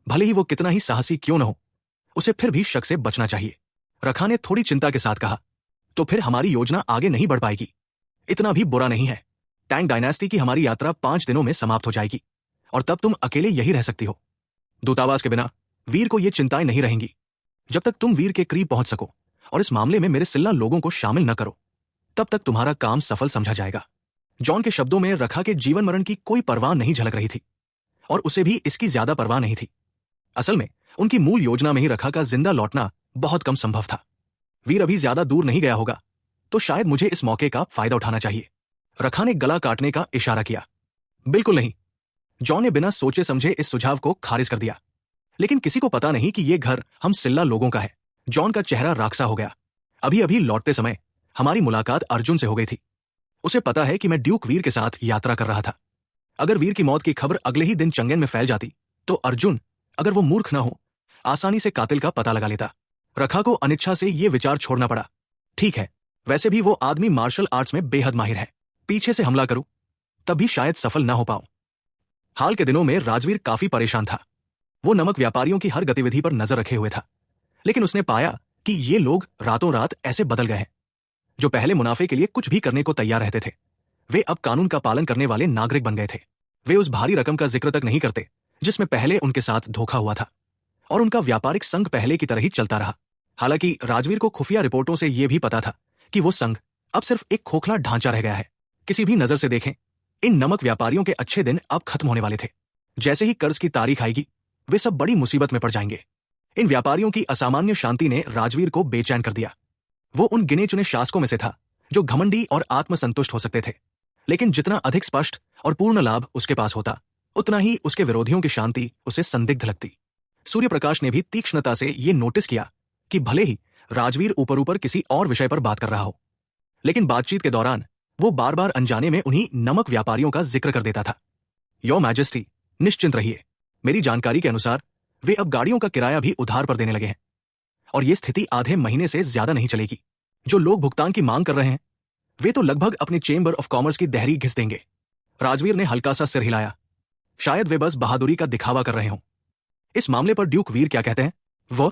भले ही वो कितना ही साहसी क्यों न हो, उसे फिर भी शक से बचना चाहिए। रखा ने थोड़ी चिंता के साथ कहा। तो फिर हमारी योजना आगे नहीं बढ़ पाएगी। इतना भी बुरा नहीं है। टैंग डायनेस्टी की हमारी यात्रा 5 दिनों में समाप्त हो जाएगी, और तब तुम अकेले यही रह सकती हो। दूतावास के बिना वीर को ये चिंताएं नहीं रहेंगी। जब तक तुम वीर के करीब पहुंच सको और इस मामले में मेरे सिल्ला लोगों को शामिल न करो, तब तक तुम्हारा काम सफल समझा जाएगा। जॉन के शब्दों में रखा के जीवन मरण की कोई परवाह नहीं झलक रही थी, और उसे भी इसकी ज्यादा परवाह नहीं थी। असल में उनकी मूल योजना में ही रखा का जिंदा लौटना बहुत कम संभव था। वीर अभी ज्यादा दूर नहीं गया होगा, तो शायद मुझे इस मौके का फायदा उठाना चाहिए। रखा ने गला काटने का इशारा किया। बिल्कुल नहीं। जॉन ने बिना सोचे समझे इस सुझाव को खारिज कर दिया। लेकिन किसी को पता नहीं कि यह घर हम सिल्ला लोगों का है। जॉन का चेहरा राक्सा हो गया। अभी अभी लौटते समय हमारी मुलाकात अर्जुन से हो गई थी। उसे पता है कि मैं ड्यूक वीर के साथ यात्रा कर रहा था। अगर वीर की मौत की खबर अगले ही दिन चंगेन में फैल जाती, तो अर्जुन, अगर वो मूर्ख न हो, आसानी से कातिल का पता लगा लेता। रखा को अनिच्छा से ये विचार छोड़ना पड़ा। ठीक है, वैसे भी वो आदमी मार्शल आर्ट्स में बेहद माहिर है। पीछे से हमला करूं, तब भी शायद सफल ना हो पाऊं। हाल के दिनों में राजवीर काफी परेशान था। वो नमक व्यापारियों की हर गतिविधि पर नजर रखे हुए था, लेकिन उसने पाया कि ये लोग रातों रात ऐसे बदल गए हैं। जो पहले मुनाफे के लिए कुछ भी करने को तैयार रहते थे, वे अब कानून का पालन करने वाले नागरिक बन गए थे। वे उस भारी रकम का जिक्र तक नहीं करते जिसमें पहले उनके साथ धोखा हुआ था, और उनका व्यापारिक संघ पहले की तरह ही चलता रहा। हालांकि राजवीर को खुफिया रिपोर्टों से यह भी पता था कि वो संघ अब सिर्फ एक खोखला ढांचा रह गया है। किसी भी नजर से देखें, इन नमक व्यापारियों के अच्छे दिन अब खत्म होने वाले थे। जैसे ही कर्ज की तारीख आएगी, वे सब बड़ी मुसीबत में पड़ जाएंगे। इन व्यापारियों की असामान्य शांति ने राजवीर को बेचैन कर दिया। वो उन गिने चुने शासकों में से था जो घमंडी और आत्मसंतुष्ट हो सकते थे, लेकिन जितना अधिक स्पष्ट और पूर्ण लाभ उसके पास होता, उतना ही उसके विरोधियों की शांति उसे संदिग्ध लगती। सूर्य प्रकाश ने भी तीक्ष्णता से ये नोटिस किया कि भले ही राजवीर ऊपर ऊपर किसी और विषय पर बात कर रहा हो, लेकिन बातचीत के दौरान वो बार बार अनजाने में उन्हीं नमक व्यापारियों का जिक्र कर देता था। योर मैजेस्टी, निश्चिंत रहिए, मेरी जानकारी के अनुसार वे अब गाड़ियों का किराया भी उधार पर देने लगे हैं, और ये स्थिति आधे महीने से ज्यादा नहीं चलेगी। जो लोग भुगतान की मांग कर रहे हैं, वे तो लगभग अपने चेंबर ऑफ कॉमर्स की दहरी घिस देंगे। राजवीर ने हल्का सा सिर हिलाया। शायद वे बस बहादुरी का दिखावा कर रहे हों। इस मामले पर ड्यूक वीर क्या कहते हैं? वो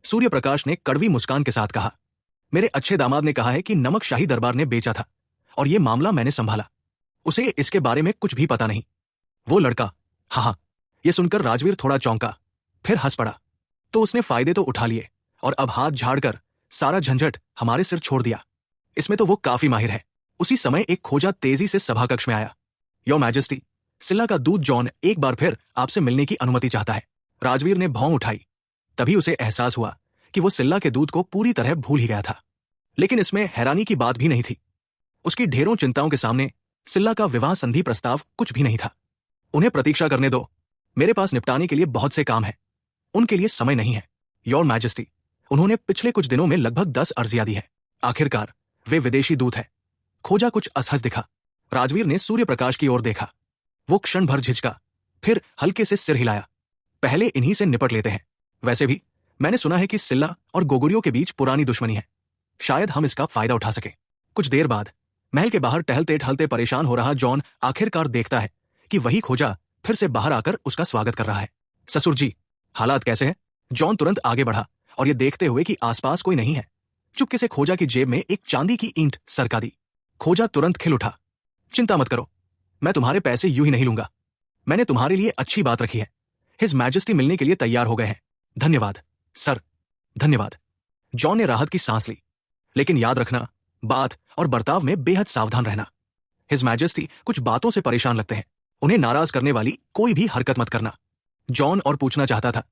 सूर्य प्रकाश ने कड़वी मुस्कान के साथ कहा, मेरे अच्छे दामाद ने कहा है कि नमक शाही दरबार ने बेचा था और ये मामला मैंने संभाला। उसे इसके बारे में कुछ भी पता नहीं। वो लड़का, हाँ, ये सुनकर राजवीर थोड़ा चौंका, फिर हंस पड़ा। तो उसने फायदे तो उठा लिए और अब हाथ झाड़कर सारा झंझट हमारे सिर छोड़ दिया। इसमें तो वो काफी माहिर है। उसी समय एक खोजा तेजी से सभा कक्ष में आया। योर मैजेस्टी, सिल्ला का दूत जॉन एक बार फिर आपसे मिलने की अनुमति चाहता है। राजवीर ने भौं उठाई। तभी उसे एहसास हुआ कि वो सिल्ला के दूत को पूरी तरह भूल ही गया था। लेकिन इसमें हैरानी की बात भी नहीं थी। उसकी ढेरों चिंताओं के सामने सिल्ला का विवाह संधि प्रस्ताव कुछ भी नहीं था। उन्हें प्रतीक्षा करने दो, मेरे पास निपटाने के लिए बहुत से काम है, उनके लिए समय नहीं है। योर मैजेस्टी, उन्होंने पिछले कुछ दिनों में लगभग 10 अर्जियां दी है। आखिरकार वे विदेशी दूत है। खोजा कुछ असहज दिखा। राजवीर ने सूर्य प्रकाश की ओर देखा। वो क्षण भर झिझका, फिर हल्के से सिर हिलाया। पहले इन्हीं से निपट लेते हैं। वैसे भी मैंने सुना है कि सिल्ला और गोगुरियों के बीच पुरानी दुश्मनी है। शायद हम इसका फायदा उठा सके। कुछ देर बाद महल के बाहर टहलते टहलते परेशान हो रहा जॉन आखिरकार देखता है कि वही खोजा फिर से बाहर आकर उसका स्वागत कर रहा है। ससुर जी, हालात कैसे हैं? जॉन तुरंत आगे बढ़ा और ये देखते हुए कि आसपास कोई नहीं है, चुपके से खोजा की जेब में एक चांदी की ईंट सरका दी। खोजा तुरंत खिल उठा। चिंता मत करो, मैं तुम्हारे पैसे यूं ही नहीं लूंगा। मैंने तुम्हारे लिए अच्छी बात रखी है। हिज मैजेस्टी मिलने के लिए तैयार हो गए हैं। धन्यवाद सर, धन्यवाद। जॉन ने राहत की सांस ली। लेकिन याद रखना, बात और बर्ताव में बेहद सावधान रहना। हिज मैजेस्टी कुछ बातों से परेशान लगते हैं। उन्हें नाराज करने वाली कोई भी हरकत मत करना। जॉन और पूछना चाहता था,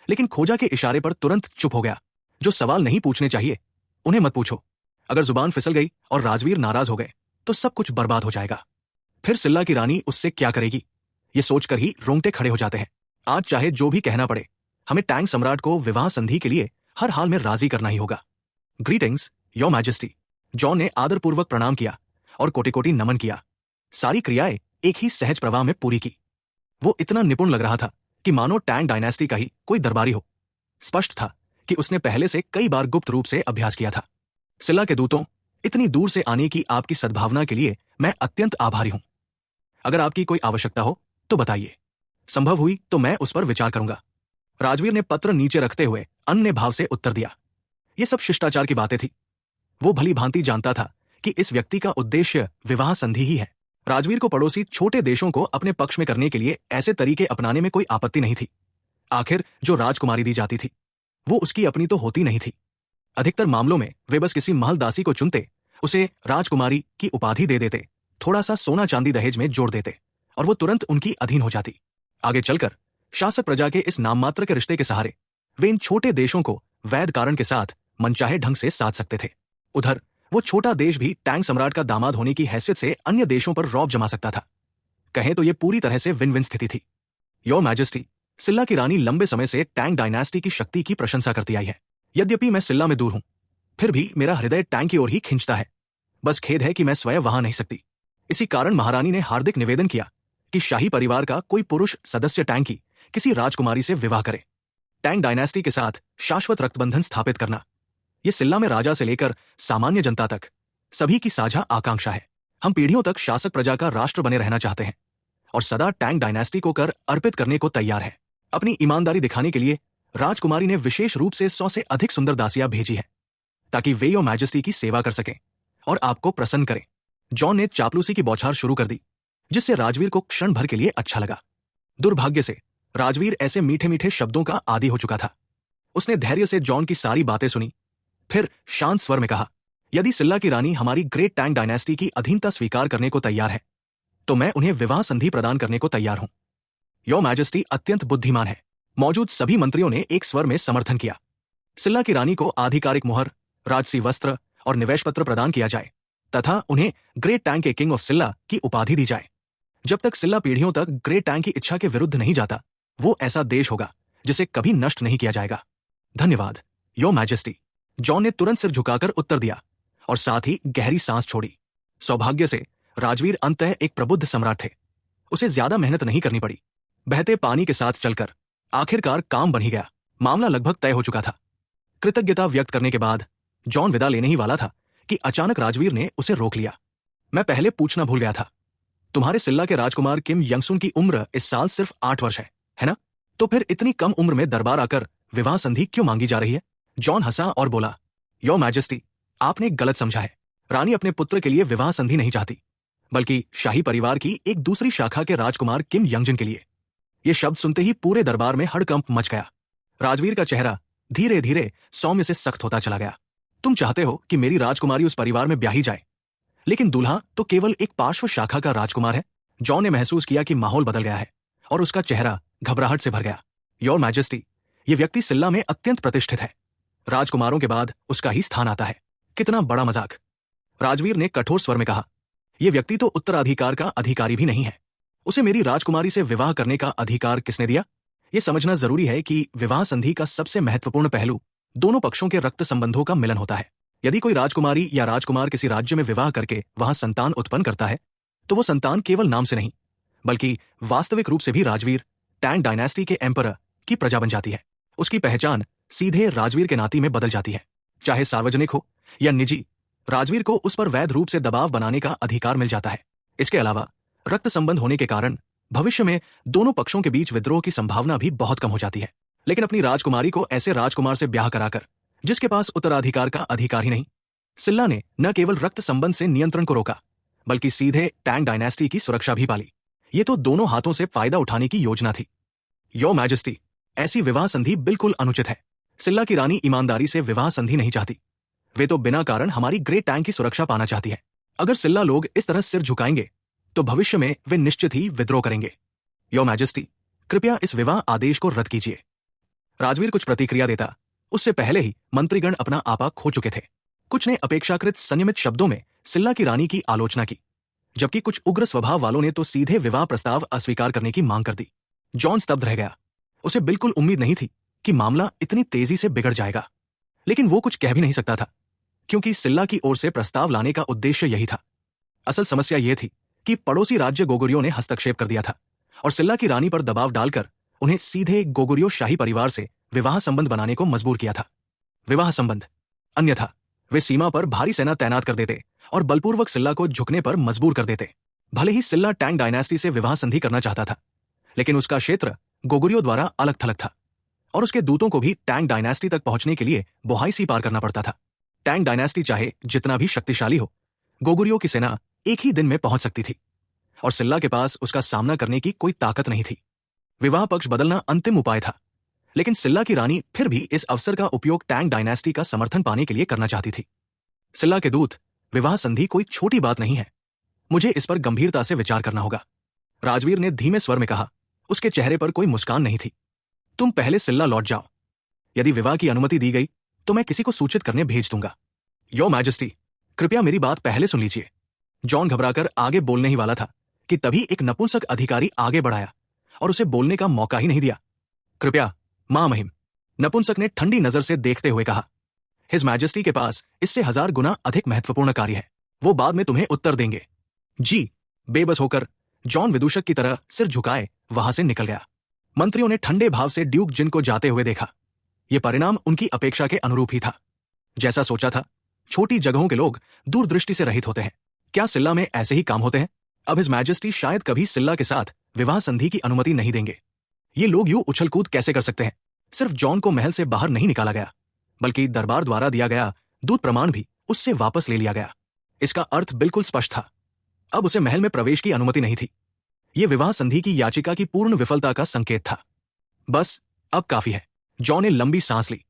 लेकिन खोजा के इशारे पर तुरंत चुप हो गया। जो सवाल नहीं पूछने चाहिए उन्हें मत पूछो। अगर जुबान फिसल गई और राजवीर नाराज हो गए तो सब कुछ बर्बाद हो जाएगा। फिर सिल्ला की रानी उससे क्या करेगी, ये सोचकर ही रोंगटे खड़े हो जाते हैं। आज चाहे जो भी कहना पड़े, हमें टैंग सम्राट को विवाह संधि के लिए हर हाल में राजी करना ही होगा। Greetings your majesty. जॉन ने आदरपूर्वक प्रणाम किया और कोटि कोटि नमन किया। सारी क्रियाएं एक ही सहज प्रवाह में पूरी की। वो इतना निपुण लग रहा था कि मानो टैंग डायनेस्टी का ही कोई दरबारी हो। स्पष्ट था कि उसने पहले से कई बार गुप्त रूप से अभ्यास किया था। सिल्ला के दूतों, इतनी दूर से आने की आपकी सद्भावना के लिए मैं अत्यंत आभारी हूं। अगर आपकी कोई आवश्यकता हो तो बताइए। संभव हुई तो मैं उस पर विचार करूंगा। राजवीर ने पत्र नीचे रखते हुए अन्य भाव से उत्तर दिया। ये सब शिष्टाचार की बातें थी। वो भली भांति जानता था कि इस व्यक्ति का उद्देश्य विवाह संधि ही है। राजवीर को पड़ोसी छोटे देशों को अपने पक्ष में करने के लिए ऐसे तरीके अपनाने में कोई आपत्ति नहीं थी। आखिर जो राजकुमारी दी जाती थी वो उसकी अपनी तो होती नहीं थी। अधिकतर मामलों में वे बस किसी महलदासी को चुनते, उसे राजकुमारी की उपाधि दे देते, थोड़ा सा सोना चांदी दहेज में जोड़ देते और वो तुरंत उनकी अधीन हो जाती। आगे चलकर शासक प्रजा के इस नाममात्र के रिश्ते के सहारे वे इन छोटे देशों को वैध कारण के साथ मनचाहे ढंग से साध सकते थे। उधर वो छोटा देश भी टैंग सम्राट का दामाद होने की हैसियत से अन्य देशों पर रौब जमा सकता था। कहें तो ये पूरी तरह से विन विन स्थिति थी। योर मैजेस्टी, सिल्ला की रानी लंबे समय से टैंग डायनेस्टी की शक्ति की प्रशंसा करती आई है। यद्यपि मैं सिल्ला में दूर हूं, फिर भी मेरा हृदय टैंग की ओर ही खिंचता है। बस खेद है कि मैं स्वयं वहां नहीं सकती। इसी कारण महारानी ने हार्दिक निवेदन किया कि शाही परिवार का कोई पुरुष सदस्य टैंग की किसी राजकुमारी से विवाह करे। टैंग डायनेस्टी के साथ शाश्वत रक्तबंधन स्थापित करना, ये सिल्ला में राजा से लेकर सामान्य जनता तक सभी की साझा आकांक्षा है। हम पीढ़ियों तक शासक प्रजा का राष्ट्र बने रहना चाहते हैं और सदा टैंग डायनेस्टी को कर अर्पित करने को तैयार है। अपनी ईमानदारी दिखाने के लिए राजकुमारी ने विशेष रूप से 100 से अधिक सुंदर दासियां भेजी है ताकि वे योर मैजेस्टी की सेवा कर सकें और आपको प्रसन्न करें। जॉन ने चापलूसी की बौछार शुरू कर दी, जिससे राजवीर को क्षण भर के लिए अच्छा लगा। दुर्भाग्य से राजवीर ऐसे मीठे मीठे शब्दों का आदी हो चुका था। उसने धैर्य से जॉन की सारी बातें सुनी, फिर शांत स्वर में कहा, यदि सिल्ला की रानी हमारी ग्रेट टैंग डायनेस्टी की अधीनता स्वीकार करने को तैयार है तो मैं उन्हें विवाह संधि प्रदान करने को तैयार हूं। योर मैजेस्टी अत्यंत बुद्धिमान है। मौजूद सभी मंत्रियों ने एक स्वर में समर्थन किया। सिल्ला की रानी को आधिकारिक मुहर, राजसी वस्त्र और निवेश पत्र प्रदान किया जाए तथा उन्हें ग्रेट टैंग के किंग ऑफ सिल्ला की उपाधि दी जाए। जब तक सिल्ला पीढ़ियों तक ग्रेट टैंग की इच्छा के विरुद्ध नहीं जाता, वो ऐसा देश होगा जिसे कभी नष्ट नहीं किया जाएगा। धन्यवाद योर मैजेस्टी। जॉन ने तुरंत सिर झुकाकर उत्तर दिया और साथ ही गहरी सांस छोड़ी। सौभाग्य से राजवीर अंततः एक प्रबुद्ध सम्राट थे। उसे ज्यादा मेहनत नहीं करनी पड़ी। बहते पानी के साथ चलकर आखिरकार काम बन ही गया। मामला लगभग तय हो चुका था। कृतज्ञता व्यक्त करने के बाद जॉन विदा लेने ही वाला था कि अचानक राजवीर ने उसे रोक लिया। मैं पहले पूछना भूल गया था, तुम्हारे सिल्ला के राजकुमार किम यंगसुन की उम्र इस साल सिर्फ 8 वर्ष है ना? तो फिर इतनी कम उम्र में दरबार आकर विवाह संधि क्यों मांगी जा रही है? जॉन हंसा और बोला, योर मैजेस्टी, आपने गलत समझा है। रानी अपने पुत्र के लिए विवाह संधि नहीं चाहती, बल्कि शाही परिवार की एक दूसरी शाखा के राजकुमार किम यंगजिन के लिए। यह शब्द सुनते ही पूरे दरबार में हड़कंप मच गया। राजवीर का चेहरा धीरे धीरे सौम्य से सख्त होता चला गया। तुम चाहते हो कि मेरी राजकुमारी उस परिवार में ब्याही जाए, लेकिन दूल्हा तो केवल एक पार्श्व शाखा का राजकुमार है। जॉन ने महसूस किया कि माहौल बदल गया है और उसका चेहरा घबराहट से भर गया। योर मैजेस्टी, यह व्यक्ति सिल्ला में अत्यंत प्रतिष्ठित है। राजकुमारों के बाद उसका ही स्थान आता है। कितना बड़ा मजाक। राजवीर ने कठोर स्वर में कहा, यह व्यक्ति तो उत्तराधिकार का अधिकारी भी नहीं है। उसे मेरी राजकुमारी से विवाह करने का अधिकार किसने दिया? यह समझना जरूरी है कि विवाह संधि का सबसे महत्वपूर्ण पहलू दोनों पक्षों के रक्त संबंधों का मिलन होता है। यदि कोई राजकुमारी या राजकुमार किसी राज्य में विवाह करके वहां संतान उत्पन्न करता है, तो वो संतान केवल नाम से नहीं, बल्कि वास्तविक रूप से भी राजवीर टैंग डायनेस्टी के एम्परर की प्रजा बन जाती है। उसकी पहचान सीधे राजवीर के नाते में बदल जाती है। चाहे सार्वजनिक हो या निजी, राजवीर को उस पर वैध रूप से दबाव बनाने का अधिकार मिल जाता है। इसके अलावा रक्त संबंध होने के कारण भविष्य में दोनों पक्षों के बीच विद्रोह की संभावना भी बहुत कम हो जाती है। लेकिन अपनी राजकुमारी को ऐसे राजकुमार से ब्याह कराकर जिसके पास उत्तराधिकार का अधिकार ही नहीं, सिल्ला ने न केवल रक्त संबंध से नियंत्रण को रोका, बल्कि सीधे टैंग डायनेस्टी की सुरक्षा भी पाली। ये तो दोनों हाथों से फायदा उठाने की योजना थी। योर मैजेस्टी, ऐसी विवाह संधि बिल्कुल अनुचित है। सिल्ला की रानी ईमानदारी से विवाह संधि नहीं चाहती। वे तो बिना कारण हमारी ग्रेट टैंग की सुरक्षा पाना चाहती है। अगर सिल्ला लोग इस तरह सिर झुकाएंगे तो भविष्य में वे निश्चित ही विद्रोह करेंगे। योर मैजेस्टी, कृपया इस विवाह आदेश को रद्द कीजिए। राजवीर कुछ प्रतिक्रिया देता, उससे पहले ही मंत्रीगण अपना आपा खो चुके थे। कुछ ने अपेक्षाकृत संयमित शब्दों में सिल्ला की रानी की आलोचना की, जबकि कुछ उग्र स्वभाव वालों ने तो सीधे विवाह प्रस्ताव अस्वीकार करने की मांग कर दी। जॉन स्तब्ध रह गया। उसे बिल्कुल उम्मीद नहीं थी कि मामला इतनी तेजी से बिगड़ जाएगा, लेकिन वो कुछ कह भी नहीं सकता था, क्योंकि सिल्ला की ओर से प्रस्ताव लाने का उद्देश्य यही था। असल समस्या यह थी कि पड़ोसी राज्य गोगुरियो ने हस्तक्षेप कर दिया था और सिल्ला की रानी पर दबाव डालकर उन्हें सीधे गोगुरियो शाही परिवार से विवाह संबंध बनाने को मजबूर किया था। विवाह संबंध, अन्यथा वे सीमा पर भारी सेना तैनात कर देते और बलपूर्वक सिल्ला को झुकने पर मजबूर कर देते। भले ही सिल्ला टैंग डायनेस्टी से विवाह संधि करना चाहता था, लेकिन उसका क्षेत्र गोगुरियो द्वारा अलग थलग था और उसके दूतों को भी टैंग डायनेस्टी तक पहुंचने के लिए बोहाई सी पार करना पड़ता था। टैंग डायनेस्टी चाहे जितना भी शक्तिशाली हो, गोगुरियो की सेना एक ही दिन में पहुंच सकती थी और सिल्ला के पास उसका सामना करने की कोई ताकत नहीं थी। विवाह पक्ष बदलना अंतिम उपाय था, लेकिन सिल्ला की रानी फिर भी इस अवसर का उपयोग टैंग डायनेस्टी का समर्थन पाने के लिए करना चाहती थी। सिल्ला के दूत, विवाह संधि कोई छोटी बात नहीं है। मुझे इस पर गंभीरता से विचार करना होगा। राजवीर ने धीमे स्वर में कहा। उसके चेहरे पर कोई मुस्कान नहीं थी। तुम पहले सिल्ला लौट जाओ। यदि विवाह की अनुमति दी गई तो मैं किसी को सूचित करने भेज दूंगा। योर मैजेस्टी, कृपया मेरी बात पहले सुन लीजिए। जॉन घबराकर आगे बोलने ही वाला था कि तभी एक नपुंसक अधिकारी आगे बढ़ाया और उसे बोलने का मौका ही नहीं दिया। कृपया, मां महिम, नपुंसक ने ठंडी नजर से देखते हुए कहा। हिज मैजेस्टी के पास इससे 1000 गुना अधिक महत्वपूर्ण कार्य है। वो बाद में तुम्हें उत्तर देंगे। जी। बेबस होकर जॉन विदूषक की तरह सिर झुकाए वहां से निकल गया। मंत्रियों ने ठंडे भाव से ड्यूक जिन को जाते हुए देखा। यह परिणाम उनकी अपेक्षा के अनुरूप ही था। जैसा सोचा था, छोटी जगहों के लोग दूरदृष्टि से रहित होते हैं। क्या सिल्ला में ऐसे ही काम होते हैं? अब हिज मैजेस्टी शायद कभी सिल्ला के साथ विवाह संधि की अनुमति नहीं देंगे। ये लोग यूं उछलकूद कैसे कर सकते हैं? सिर्फ जॉन को महल से बाहर नहीं निकाला गया, बल्कि दरबार द्वारा दिया गया दूत प्रमाण भी उससे वापस ले लिया गया। इसका अर्थ बिल्कुल स्पष्ट था। अब उसे महल में प्रवेश की अनुमति नहीं थी। यह विवाह संधि की याचिका की पूर्ण विफलता का संकेत था। बस अब काफी है। जॉन ने लंबी सांस ली।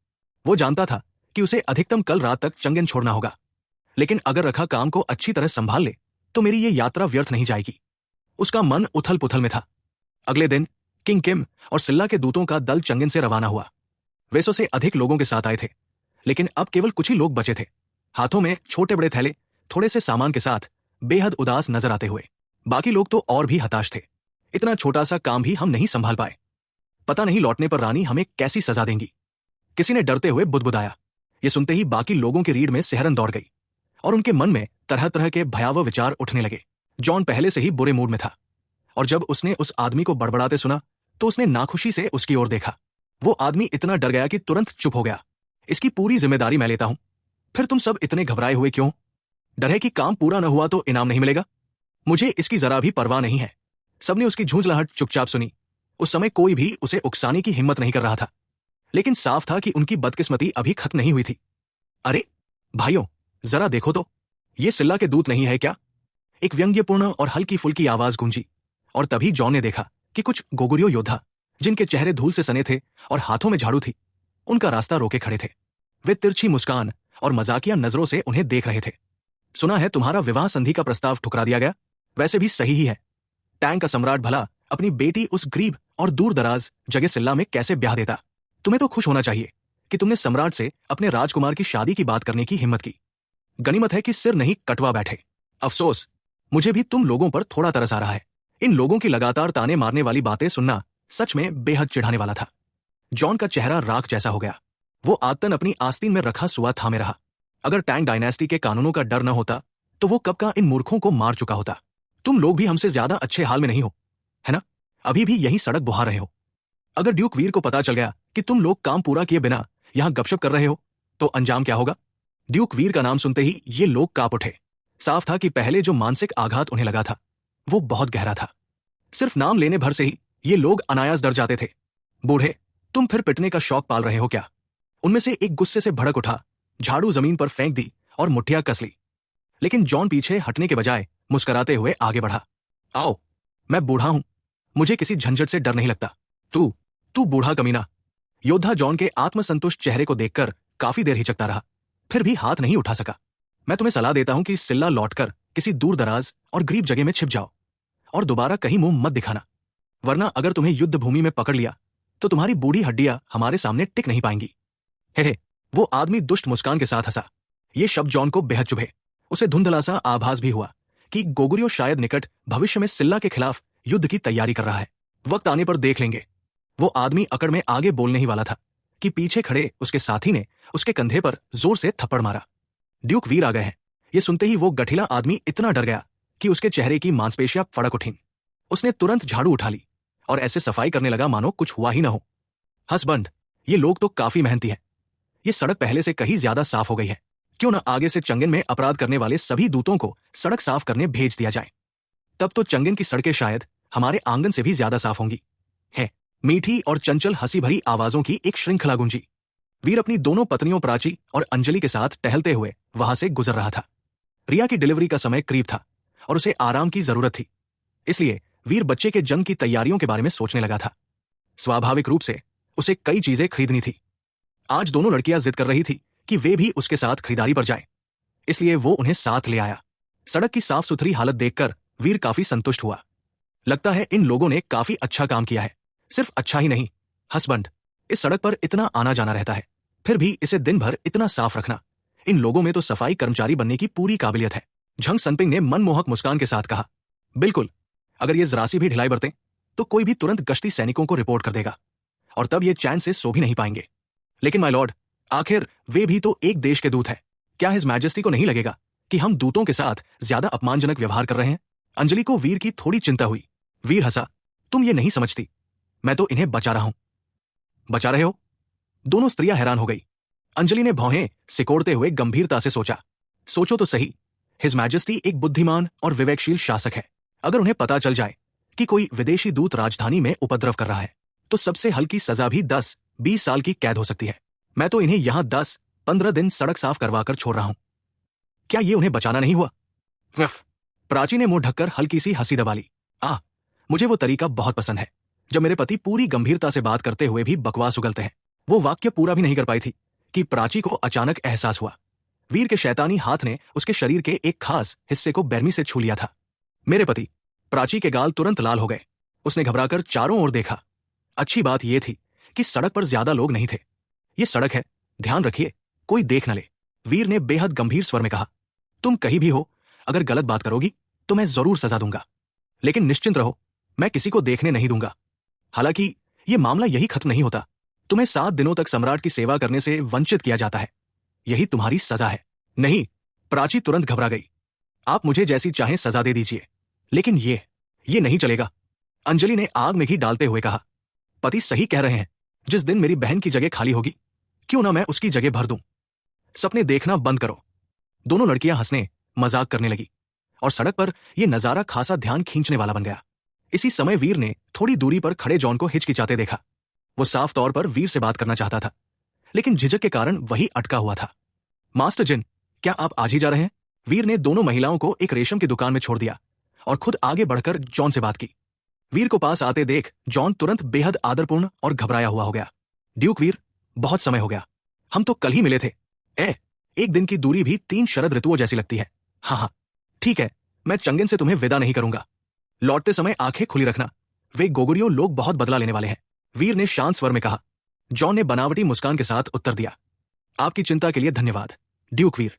वो जानता था कि उसे अधिकतम कल रात तक चंगेन छोड़ना होगा, लेकिन अगर रखा काम को अच्छी तरह संभाल ले तो मेरी ये यात्रा व्यर्थ नहीं जाएगी। उसका मन उथल पुथल में था। अगले दिन किंग किम और सिल्ला के दूतों का दल चंगेन से रवाना हुआ। वे 100 से अधिक लोगों के साथ आए थे, लेकिन अब केवल कुछ ही लोग बचे थे, हाथों में छोटे बड़े थैले, थोड़े से सामान के साथ, बेहद उदास नजर आते हुए। बाकी लोग तो और भी हताश थे। इतना छोटा सा काम भी हम नहीं संभाल पाए। पता नहीं लौटने पर रानी हमें कैसी सजा देंगी। किसी ने डरते हुए बुदबुदाया। ये सुनते ही बाकी लोगों की रीढ़ में सिहरन दौड़ गई और उनके मन में तरह तरह के भयावह विचार उठने लगे। जॉन पहले से ही बुरे मूड में था और जब उसने उस आदमी को बड़बड़ाते सुना तो उसने नाखुशी से उसकी ओर देखा। वो आदमी इतना डर गया कि तुरंत चुप हो गया। इसकी पूरी जिम्मेदारी मैं लेता हूं। फिर तुम सब इतने घबराए हुए क्यों? डर है कि काम पूरा न हुआ तो इनाम नहीं मिलेगा? मुझे इसकी जरा भी परवाह नहीं है। सबने उसकी झूंझलाहट चुपचाप सुनी। उस समय कोई भी उसे उकसाने की हिम्मत नहीं कर रहा था, लेकिन साफ था कि उनकी बदकिस्मती अभी खत्म नहीं हुई थी। अरे भाइयों, जरा देखो तो, ये सिल्ला के दूत नहीं है क्या? एक व्यंग्यपूर्ण और हल्की फुल्की आवाज गूंजी और तभी जॉन ने देखा कि कुछ गोगुरियो योद्धा, जिनके चेहरे धूल से सने थे और हाथों में झाड़ू थी, उनका रास्ता रोके खड़े थे। वे तिरछी मुस्कान और मजाकिया नजरों से उन्हें देख रहे थे। सुना है तुम्हारा विवाह संधि का प्रस्ताव ठुकरा दिया गया? वैसे भी सही ही है। टैंक का सम्राट भला अपनी बेटी उस गरीब और दूर दराज जगह सिल्ला में कैसे ब्याह देता? तुम्हें तो खुश होना चाहिए कि तुमने सम्राट से अपने राजकुमार की शादी की बात करने की हिम्मत की। गनीमत है कि सिर नहीं कटवा बैठे। अफसोस, मुझे भी तुम लोगों पर थोड़ा तरस आ रहा है। इन लोगों की लगातार ताने मारने वाली बातें सुनना सच में बेहद चिढ़ाने वाला था। जॉन का चेहरा राख जैसा हो गया। वो आदतन अपनी आस्तीन में रखा सुआ थामे रहा। अगर टैंग डायनेस्टी के कानूनों का डर न होता तो वो कब का इन मूर्खों को मार चुका होता। तुम लोग भी हमसे ज्यादा अच्छे हाल में नहीं हो, है ना? अभी भी यही सड़क बुहा रहे हो। अगर ड्यूक वीर को पता चल गया कि तुम लोग काम पूरा किए बिना यहां गपशप कर रहे हो तो अंजाम क्या होगा? ड्यूक वीर का नाम सुनते ही ये लोग कांप उठे। साफ था कि पहले जो मानसिक आघात उन्हें लगा था वो बहुत गहरा था। सिर्फ नाम लेने भर से ही ये लोग अनायास डर जाते थे। बूढ़े, तुम फिर पिटने का शौक पाल रहे हो क्या? उनमें से एक गुस्से से भड़क उठा, झाड़ू जमीन पर फेंक दी और मुठ्ठियां कस ली। लेकिन जॉन पीछे हटने के बजाय मुस्कुराते हुए आगे बढ़ा। आओ, मैं बूढ़ा हूं, मुझे किसी झंझट से डर नहीं लगता। तू तू बूढ़ा कमीना। योद्धा जॉन के आत्मसंतुष्ट चेहरे को देखकर काफी देर हिचकता रहा, फिर भी हाथ नहीं उठा सका। मैं तुम्हें सलाह देता हूं कि सिल्ला लौटकर किसी दूर दराज और गरीब जगह में छिप जाओ और दोबारा कहीं मुंह मत दिखाना, वरना अगर तुम्हें युद्ध भूमि में पकड़ लिया तो तुम्हारी बूढ़ी हड्डियां हमारे सामने टिक नहीं पाएंगी। हे, वो आदमी दुष्ट मुस्कान के साथ हंसा। ये शब्द जॉन को बेहद चुभे। उसे धुंधला सा आभास भी हुआ कि गोगुरियो शायद निकट भविष्य में सिल्ला के खिलाफ युद्ध की तैयारी कर रहा है। वक्त आने पर देख लेंगे। वो आदमी अकड़ में आगे बोलने ही वाला था कि पीछे खड़े उसके साथी ने उसके कंधे पर जोर से थप्पड़ मारा। ड्यूक वीर आ गए हैं। ये सुनते ही वो गठिला आदमी इतना डर गया कि उसके चेहरे की मांसपेशियां फड़क उठीं। उसने तुरंत झाड़ू उठा ली और ऐसे सफाई करने लगा मानो कुछ हुआ ही न हो। हसबंड, ये लोग तो काफी मेहनती हैं। ये सड़क पहले से कहीं ज्यादा साफ हो गई है। क्यों न आगे से चंगेन में अपराध करने वाले सभी दूतों को सड़क साफ करने भेज दिया जाए। तब तो चंगेन की सड़कें शायद हमारे आंगन से भी ज्यादा साफ होंगी। है, मीठी और चंचल हंसी भरी आवाजों की एक श्रृंखला गूंजी। वीर अपनी दोनों पत्नियों प्राची और अंजलि के साथ टहलते हुए वहां से गुजर रहा था। रिया की डिलीवरी का समय करीब था और उसे आराम की जरूरत थी, इसलिए वीर बच्चे के जन्म की तैयारियों के बारे में सोचने लगा था। स्वाभाविक रूप से उसे कई चीजें खरीदनी थी। आज दोनों लड़कियां जिद कर रही थी कि वे भी उसके साथ खरीदारी पर जाएं, इसलिए वो उन्हें साथ ले आया। सड़क की साफ सुथरी हालत देखकर वीर काफी संतुष्ट हुआ। लगता है इन लोगों ने काफी अच्छा काम किया है। सिर्फ अच्छा ही नहीं, हसबंड, इस सड़क पर इतना आना जाना रहता है, फिर भी इसे दिन भर इतना साफ रखना। इन लोगों में तो सफाई कर्मचारी बनने की पूरी काबिलियत है। झंग सनपिंग ने मनमोहक मुस्कान के साथ कहा। बिल्कुल, अगर ये जरासी भी ढिलाई बरतें तो कोई भी तुरंत गश्ती सैनिकों को रिपोर्ट कर देगा और तब ये चैन से सो भी नहीं पाएंगे। लेकिन माय लॉर्ड, आखिर वे भी तो एक देश के दूत हैं। क्या हिज मैजेस्टी को नहीं लगेगा कि हम दूतों के साथ ज्यादा अपमानजनक व्यवहार कर रहे हैं? अंजलि को वीर की थोड़ी चिंता हुई। वीर हंसा। तुम ये नहीं समझती, मैं तो इन्हें बचा रहा हूं। बचा रहे हो? दोनों स्त्रियां हैरान हो गई। अंजलि ने भौहें सिकोड़ते हुए गंभीरता से सोचा। सोचो तो सही, हिज मैजेस्टी एक बुद्धिमान और विवेकशील शासक है। अगर उन्हें पता चल जाए कि कोई विदेशी दूत राजधानी में उपद्रव कर रहा है तो सबसे हल्की सजा भी 10-20 साल की कैद हो सकती है। मैं तो इन्हें यहां 10-15 दिन सड़क साफ करवाकर छोड़ रहा हूं। क्या ये उन्हें बचाना नहीं हुआ? प्राची ने मुंह ढककर हल्की सी हंसी दबा ली। मुझे वो तरीका बहुत पसंद है जब मेरे पति पूरी गंभीरता से बात करते हुए भी बकवास उगलते हैं। वो वाक्य पूरा भी नहीं कर पाई थी कि प्राची को अचानक एहसास हुआ। वीर के शैतानी हाथ ने उसके शरीर के एक खास हिस्से को बेरमी से छू लिया था। मेरे पति प्राची के गाल तुरंत लाल हो गए। उसने घबराकर चारों ओर देखा। अच्छी बात यह थी कि सड़क पर ज्यादा लोग नहीं थे। ये सड़क है, ध्यान रखिए, कोई देख न ले। वीर ने बेहद गंभीर स्वर में कहा, तुम कहीं भी हो, अगर गलत बात करोगी तो मैं जरूर सजा दूंगा, लेकिन निश्चिंत रहो, मैं किसी को देखने नहीं दूंगा। हालांकि यह मामला यही खत्म नहीं होता। तुम्हें 7 दिनों तक सम्राट की सेवा करने से वंचित किया जाता है। यही तुम्हारी सजा है। नहीं, प्राची तुरंत घबरा गई। आप मुझे जैसी चाहें सजा दे दीजिए, लेकिन ये नहीं चलेगा। अंजलि ने आग में घी डालते हुए कहा, पति सही कह रहे हैं। जिस दिन मेरी बहन की जगह खाली होगी, क्यों ना मैं उसकी जगह भर दूं। सपने देखना बंद करो। दोनों लड़कियां हंसने मजाक करने लगी और सड़क पर यह नजारा खासा ध्यान खींचने वाला बन गया। इसी समय वीर ने थोड़ी दूरी पर खड़े जॉन को हिचकिचाते देखा। वो साफ तौर पर वीर से बात करना चाहता था, लेकिन झिझक के कारण वही अटका हुआ था। मास्टर जिन, क्या आप आज ही जा रहे हैं? वीर ने दोनों महिलाओं को एक रेशम की दुकान में छोड़ दिया और खुद आगे बढ़कर जॉन से बात की। वीर को पास आते देख जॉन तुरंत बेहद आदरपूर्ण और घबराया हुआ हो गया। ड्यूक वीर, बहुत समय हो गया, हम तो कल ही मिले थे। एक दिन की दूरी भी 3 शरद ऋतुओं जैसी लगती है। हाँ, ठीक है, मैं चंगेन से तुम्हें विदा नहीं करूंगा। लौटते समय आंखें खुली रखना, वे गोगुरियो लोग बहुत बदला लेने वाले हैं, वीर ने शांत स्वर में कहा। जॉन ने बनावटी मुस्कान के साथ उत्तर दिया, आपकी चिंता के लिए धन्यवाद ड्यूक वीर।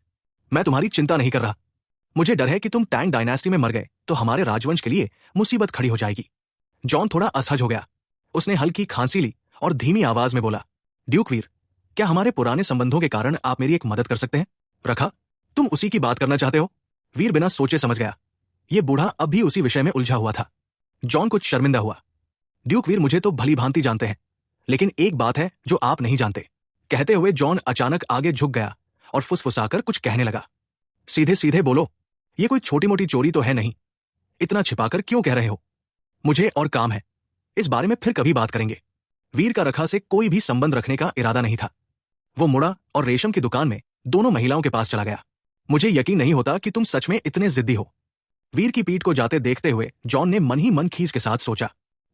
मैं तुम्हारी चिंता नहीं कर रहा। मुझे डर है कि तुम टैंग डायनेस्टी में मर गए तो हमारे राजवंश के लिए मुसीबत खड़ी हो जाएगी। जॉन थोड़ा असहज हो गया। उसने हल्की खांसी ली और धीमी आवाज में बोला, ड्यूक वीर, क्या हमारे पुराने संबंधों के कारण आप मेरी एक मदद कर सकते हैं? रखा, तुम उसी की बात करना चाहते हो? वीर बिना सोचे समझ गया। यह बूढ़ा अब भी उसी विषय में उलझा हुआ था। जॉन कुछ शर्मिंदा हुआ। ड्यूक वीर, मुझे तो भली भांति जानते हैं, लेकिन एक बात है जो आप नहीं जानते। कहते हुए जॉन अचानक आगे झुक गया और फुसफुसाकर कुछ कहने लगा। सीधे सीधे बोलो, ये कोई छोटी मोटी चोरी तो है नहीं। इतना छिपाकर क्यों कह रहे हो? मुझे और काम है, इस बारे में फिर कभी बात करेंगे। वीर का रखा से कोई भी संबंध रखने का इरादा नहीं था। वो मुड़ा और रेशम की दुकान में दोनों महिलाओं के पास चला गया। मुझे यकीन नहीं होता कि तुम सच में इतने जिद्दी हो। वीर की पीठ को जाते देखते हुए जॉन ने मन ही मन खींच के साथ सोचा,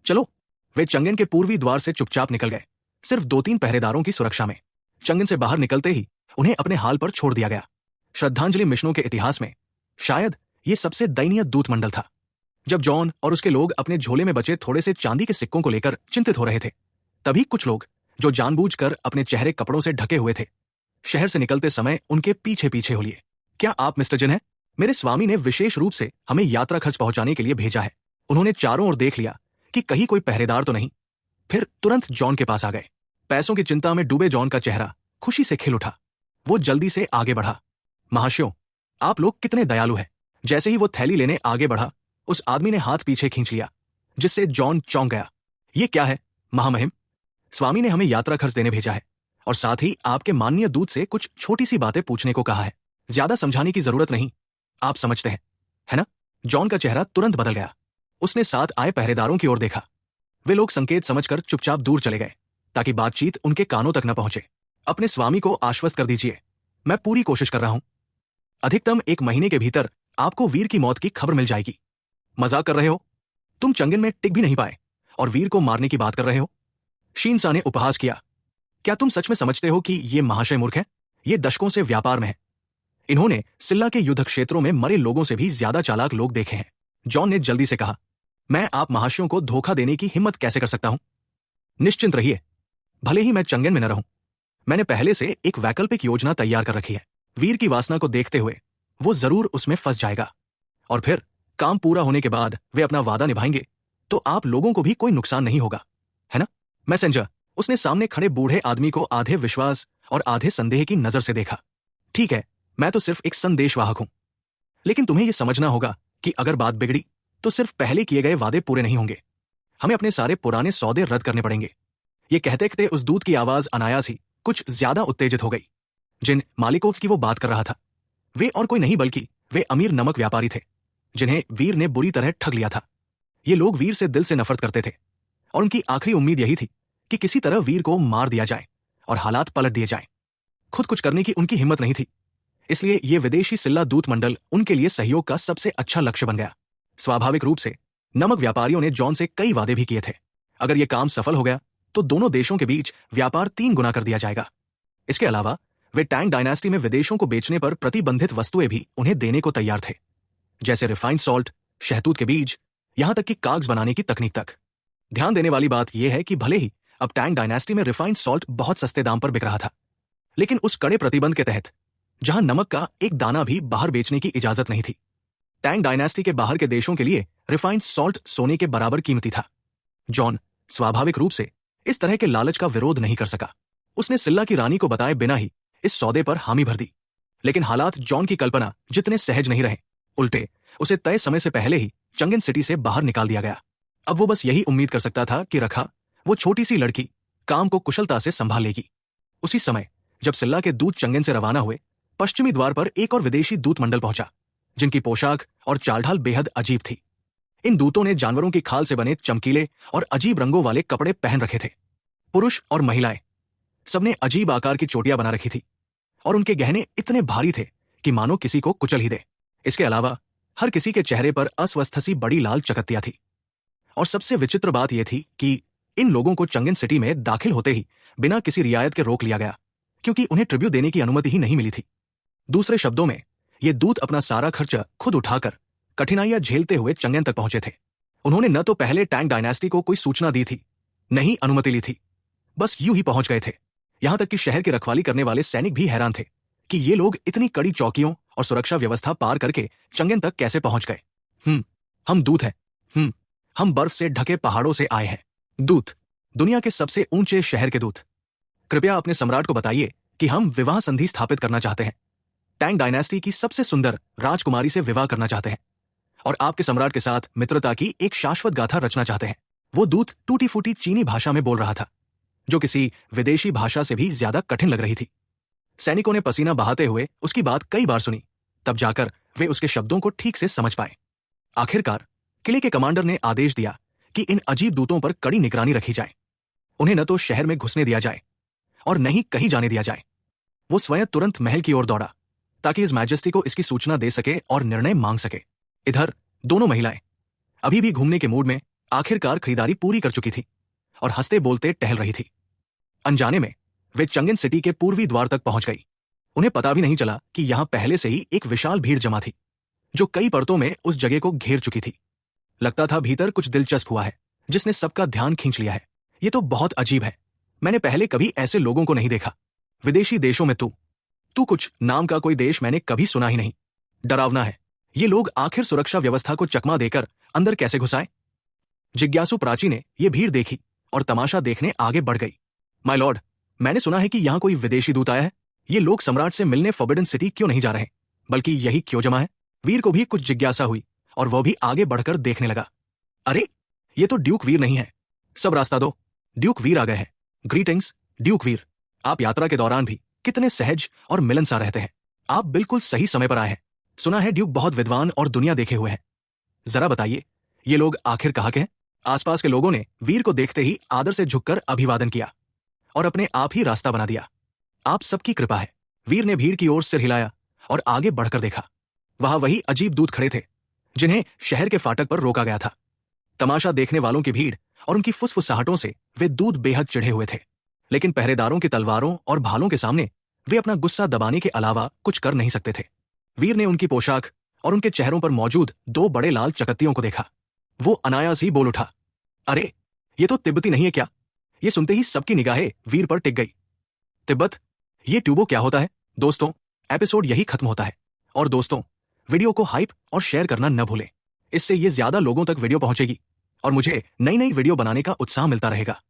चलो। वे चंगेन के पूर्वी द्वार से चुपचाप निकल गए, सिर्फ 2-3 पहरेदारों की सुरक्षा में। चंगेन से बाहर निकलते ही उन्हें अपने हाल पर छोड़ दिया गया। श्रद्धांजलि मिशनों के इतिहास में शायद ये सबसे दयनीय दूत मंडल था। जब जॉन और उसके लोग अपने झोले में बचे थोड़े से चांदी के सिक्कों को लेकर चिंतित हो रहे थे, तभी कुछ लोग जो जानबूझकर अपने चेहरे कपड़ों से ढके हुए थे, शहर से निकलते समय उनके पीछे पीछे हो लिए। क्या आप मिस्टर जिन हैं? मेरे स्वामी ने विशेष रूप से हमें यात्रा खर्च पहुंचाने के लिए भेजा है। उन्होंने चारों ओर देख लिया कि कहीं कोई पहरेदार तो नहीं, फिर तुरंत जॉन के पास आ गए। पैसों की चिंता में डूबे जॉन का चेहरा खुशी से खिल उठा। वो जल्दी से आगे बढ़ा। महाशयों, आप लोग कितने दयालु हैं। जैसे ही वो थैली लेने आगे बढ़ा, उस आदमी ने हाथ पीछे खींच लिया, जिससे जॉन चौंक गया। ये क्या है महामहिम? स्वामी ने हमें यात्रा खर्च देने भेजा है और साथ ही आपके माननीय दूत से कुछ छोटी सी बातें पूछने को कहा है। ज्यादा समझाने की जरूरत नहीं, आप समझते हैं, है ना? जॉन का चेहरा तुरंत बदल गया। उसने साथ आए पहरेदारों की ओर देखा। वे लोग संकेत समझकर चुपचाप दूर चले गए ताकि बातचीत उनके कानों तक न पहुंचे। अपने स्वामी को आश्वस्त कर दीजिए, मैं पूरी कोशिश कर रहा हूं। अधिकतम 1 महीने के भीतर आपको वीर की मौत की खबर मिल जाएगी। मजाक कर रहे हो? तुम चंगेन में टिक भी नहीं पाए और वीर को मारने की बात कर रहे हो? शीनसा ने उपहास किया। क्या तुम सच में समझते हो कि ये महाशय मूर्ख हैं? ये दशकों से व्यापार में है। इन्होंने सिल्ला के युद्ध क्षेत्रों में मरे लोगों से भी ज्यादा चालाक लोग देखे हैं। जॉन ने जल्दी से कहा, मैं आप महाशयों को धोखा देने की हिम्मत कैसे कर सकता हूं? निश्चिंत रहिए, भले ही मैं चंगेन में न रहूं, मैंने पहले से एक वैकल्पिक योजना तैयार कर रखी है। वीर की वासना को देखते हुए वो जरूर उसमें फंस जाएगा और फिर काम पूरा होने के बाद वे अपना वादा निभाएंगे तो आप लोगों को भी कोई नुकसान नहीं होगा, है ना? मैसेंजर, उसने सामने खड़े बूढ़े आदमी को आधे विश्वास और आधे संदेह की नजर से देखा। ठीक है, मैं तो सिर्फ एक संदेशवाहक हूं, लेकिन तुम्हें यह समझना होगा कि अगर बात बिगड़ी तो सिर्फ पहले किए गए वादे पूरे नहीं होंगे। हमें अपने सारे पुराने सौदे रद्द करने पड़ेंगे। ये कहते कहते उस दूत की आवाज अनायास ही कुछ ज्यादा उत्तेजित हो गई। जिन मालिकों की वो बात कर रहा था, वे और कोई नहीं बल्कि वे अमीर नमक व्यापारी थे जिन्हें वीर ने बुरी तरह ठग लिया था। ये लोग वीर से दिल से नफरत करते थे और उनकी आखिरी उम्मीद यही थी कि किसी तरह वीर को मार दिया जाए और हालात पलट दिए जाएं। खुद कुछ करने की उनकी हिम्मत नहीं थी, इसलिए ये विदेशी सिल्ला दूत मंडल उनके लिए सहयोग का सबसे अच्छा लक्ष्य बन गया। स्वाभाविक रूप से नमक व्यापारियों ने जॉन से कई वादे भी किए थे। अगर यह काम सफल हो गया तो दोनों देशों के बीच व्यापार 3 गुना कर दिया जाएगा। इसके अलावा वे टैंग डायनेस्टी में विदेशों को बेचने पर प्रतिबंधित वस्तुएं भी उन्हें देने को तैयार थे, जैसे रिफाइंड सॉल्ट, शहतूत के बीज, यहां तक कि कागज बनाने की तकनीक तक। ध्यान देने वाली बात यह है कि भले ही अब टैंग डायनेस्टी में रिफाइंड सॉल्ट बहुत सस्ते दाम पर बिक रहा था, लेकिन उस कड़े प्रतिबंध के तहत जहां नमक का एक दाना भी बाहर बेचने की इजाजत नहीं थी। टैंग डायनेस्टी के बाहर के देशों के लिए रिफाइंड सॉल्ट सोने के बराबर कीमती था। जॉन स्वाभाविक रूप से इस तरह के लालच का विरोध नहीं कर सका। उसने सिल्ला की रानी को बताए बिना ही इस सौदे पर हामी भर दी। लेकिन हालात जॉन की कल्पना जितने सहज नहीं रहे, उल्टे उसे तय समय से पहले ही चंगेन सिटी से बाहर निकाल दिया गया। अब वो बस यही उम्मीद कर सकता था कि रखा वो छोटी सी लड़की काम को कुशलता से संभाल लेगी। उसी समय जब सिल्ला के दूत चंगेन से रवाना हुए, पश्चिमी द्वार पर एक और विदेशी दूत मंडल पहुंचा, जिनकी पोशाक और चालढाल बेहद अजीब थी। इन दूतों ने जानवरों की खाल से बने चमकीले और अजीब रंगों वाले कपड़े पहन रखे थे। पुरुष और महिलाएं सबने अजीब आकार की चोटियां बना रखी थी और उनके गहने इतने भारी थे कि मानो किसी को कुचल ही दे। इसके अलावा हर किसी के चेहरे पर अस्वस्थ सी बड़ी लाल चकत्तियां थी। और सबसे विचित्र बात यह थी कि इन लोगों को चंगेन सिटी में दाखिल होते ही बिना किसी रियायत के रोक लिया गया, क्योंकि उन्हें ट्रिब्यूट देने की अनुमति ही नहीं मिली थी। दूसरे शब्दों में ये दूत अपना सारा खर्चा खुद उठाकर कठिनाइयां झेलते हुए चंगेन तक पहुंचे थे। उन्होंने न तो पहले टैंग डायनेस्टी को कोई सूचना दी थी, न ही अनुमति ली थी, बस यूं ही पहुंच गए थे। यहां तक कि शहर की रखवाली करने वाले सैनिक भी हैरान थे कि ये लोग इतनी कड़ी चौकियों और सुरक्षा व्यवस्था पार करके चंगेन तक कैसे पहुंच गए। हम दूत हैं। हम बर्फ से ढके पहाड़ों से आए हैं। दूत, दुनिया के सबसे ऊंचे शहर के दूत। कृपया अपने सम्राट को बताइए कि हम विवाह संधि स्थापित करना चाहते हैं। टैंग डायनेस्टी की सबसे सुंदर राजकुमारी से विवाह करना चाहते हैं और आपके सम्राट के साथ मित्रता की एक शाश्वत गाथा रचना चाहते हैं। वो दूत टूटी फूटी चीनी भाषा में बोल रहा था, जो किसी विदेशी भाषा से भी ज्यादा कठिन लग रही थी। सैनिकों ने पसीना बहाते हुए उसकी बात कई बार सुनी, तब जाकर वे उसके शब्दों को ठीक से समझ पाए। आखिरकार किले के कमांडर ने आदेश दिया कि इन अजीब दूतों पर कड़ी निगरानी रखी जाए। उन्हें न तो शहर में घुसने दिया जाए और न ही कहीं जाने दिया जाए। वो स्वयं तुरंत महल की ओर दौड़ा ताकि इस मैजेस्टी को इसकी सूचना दे सके और निर्णय मांग सके। इधर दोनों महिलाएं अभी भी घूमने के मूड में आखिरकार खरीदारी पूरी कर चुकी थी और हंसते बोलते टहल रही थी। अनजाने में वे चंगेन सिटी के पूर्वी द्वार तक पहुंच गई। उन्हें पता भी नहीं चला कि यहां पहले से ही एक विशाल भीड़ जमा थी, जो कई परतों में उस जगह को घेर चुकी थी। लगता था भीतर कुछ दिलचस्प हुआ है जिसने सबका ध्यान खींच लिया है। ये तो बहुत अजीब है, मैंने पहले कभी ऐसे लोगों को नहीं देखा। विदेशी देशों में तू कुछ नाम का कोई देश मैंने कभी सुना ही नहीं। डरावना है। ये लोग आखिर सुरक्षा व्यवस्था को चकमा देकर अंदर कैसे घुस आए? जिज्ञासु प्राची ने यह भीड़ देखी और तमाशा देखने आगे बढ़ गई। माय लॉर्ड, मैंने सुना है कि यहां कोई विदेशी दूत आया है। ये लोग सम्राट से मिलने फॉरबिडन सिटी क्यों नहीं जा रहे, बल्कि यही क्यों जमा है? वीर को भी कुछ जिज्ञासा हुई और वह भी आगे बढ़कर देखने लगा। अरे, ये तो ड्यूक वीर नहीं है। सब रास्ता दो, ड्यूक वीर आ गए हैं। ग्रीटिंग्स ड्यूक वीर, आप यात्रा के दौरान भी कितने सहज और मिलनसार रहते हैं। आप बिल्कुल सही समय पर आए हैं। सुना है ड्यूक बहुत विद्वान और दुनिया देखे हुए हैं। जरा बताइए, ये लोग आखिर कहाँ के हैं? आसपास के लोगों ने वीर को देखते ही आदर से झुककर अभिवादन किया और अपने आप ही रास्ता बना दिया। आप सबकी कृपा है। वीर ने भीड़ की ओर सिर हिलाया और आगे बढ़कर देखा। वहां वही अजीब दूत खड़े थे जिन्हें शहर के फाटक पर रोका गया था। तमाशा देखने वालों की भीड़ और उनकी फुसफुसाहटों से वे दूत बेहद चिढ़े हुए थे, लेकिन पहरेदारों की तलवारों और भालों के सामने वे अपना गुस्सा दबाने के अलावा कुछ कर नहीं सकते थे। वीर ने उनकी पोशाक और उनके चेहरों पर मौजूद दो बड़े लाल चकत्तियों को देखा। वो अनायास ही बोल उठा, अरे, ये तो तिब्बती नहीं है क्या? ये सुनते ही सबकी निगाहें वीर पर टिक गई। तिब्बत, ये ट्यूबो क्या होता है? दोस्तों, एपिसोड यही खत्म होता है। और दोस्तों, वीडियो को हाइप और शेयर करना न भूलें। इससे ये ज्यादा लोगों तक वीडियो पहुंचेगी और मुझे नई नई वीडियो बनाने का उत्साह मिलता रहेगा।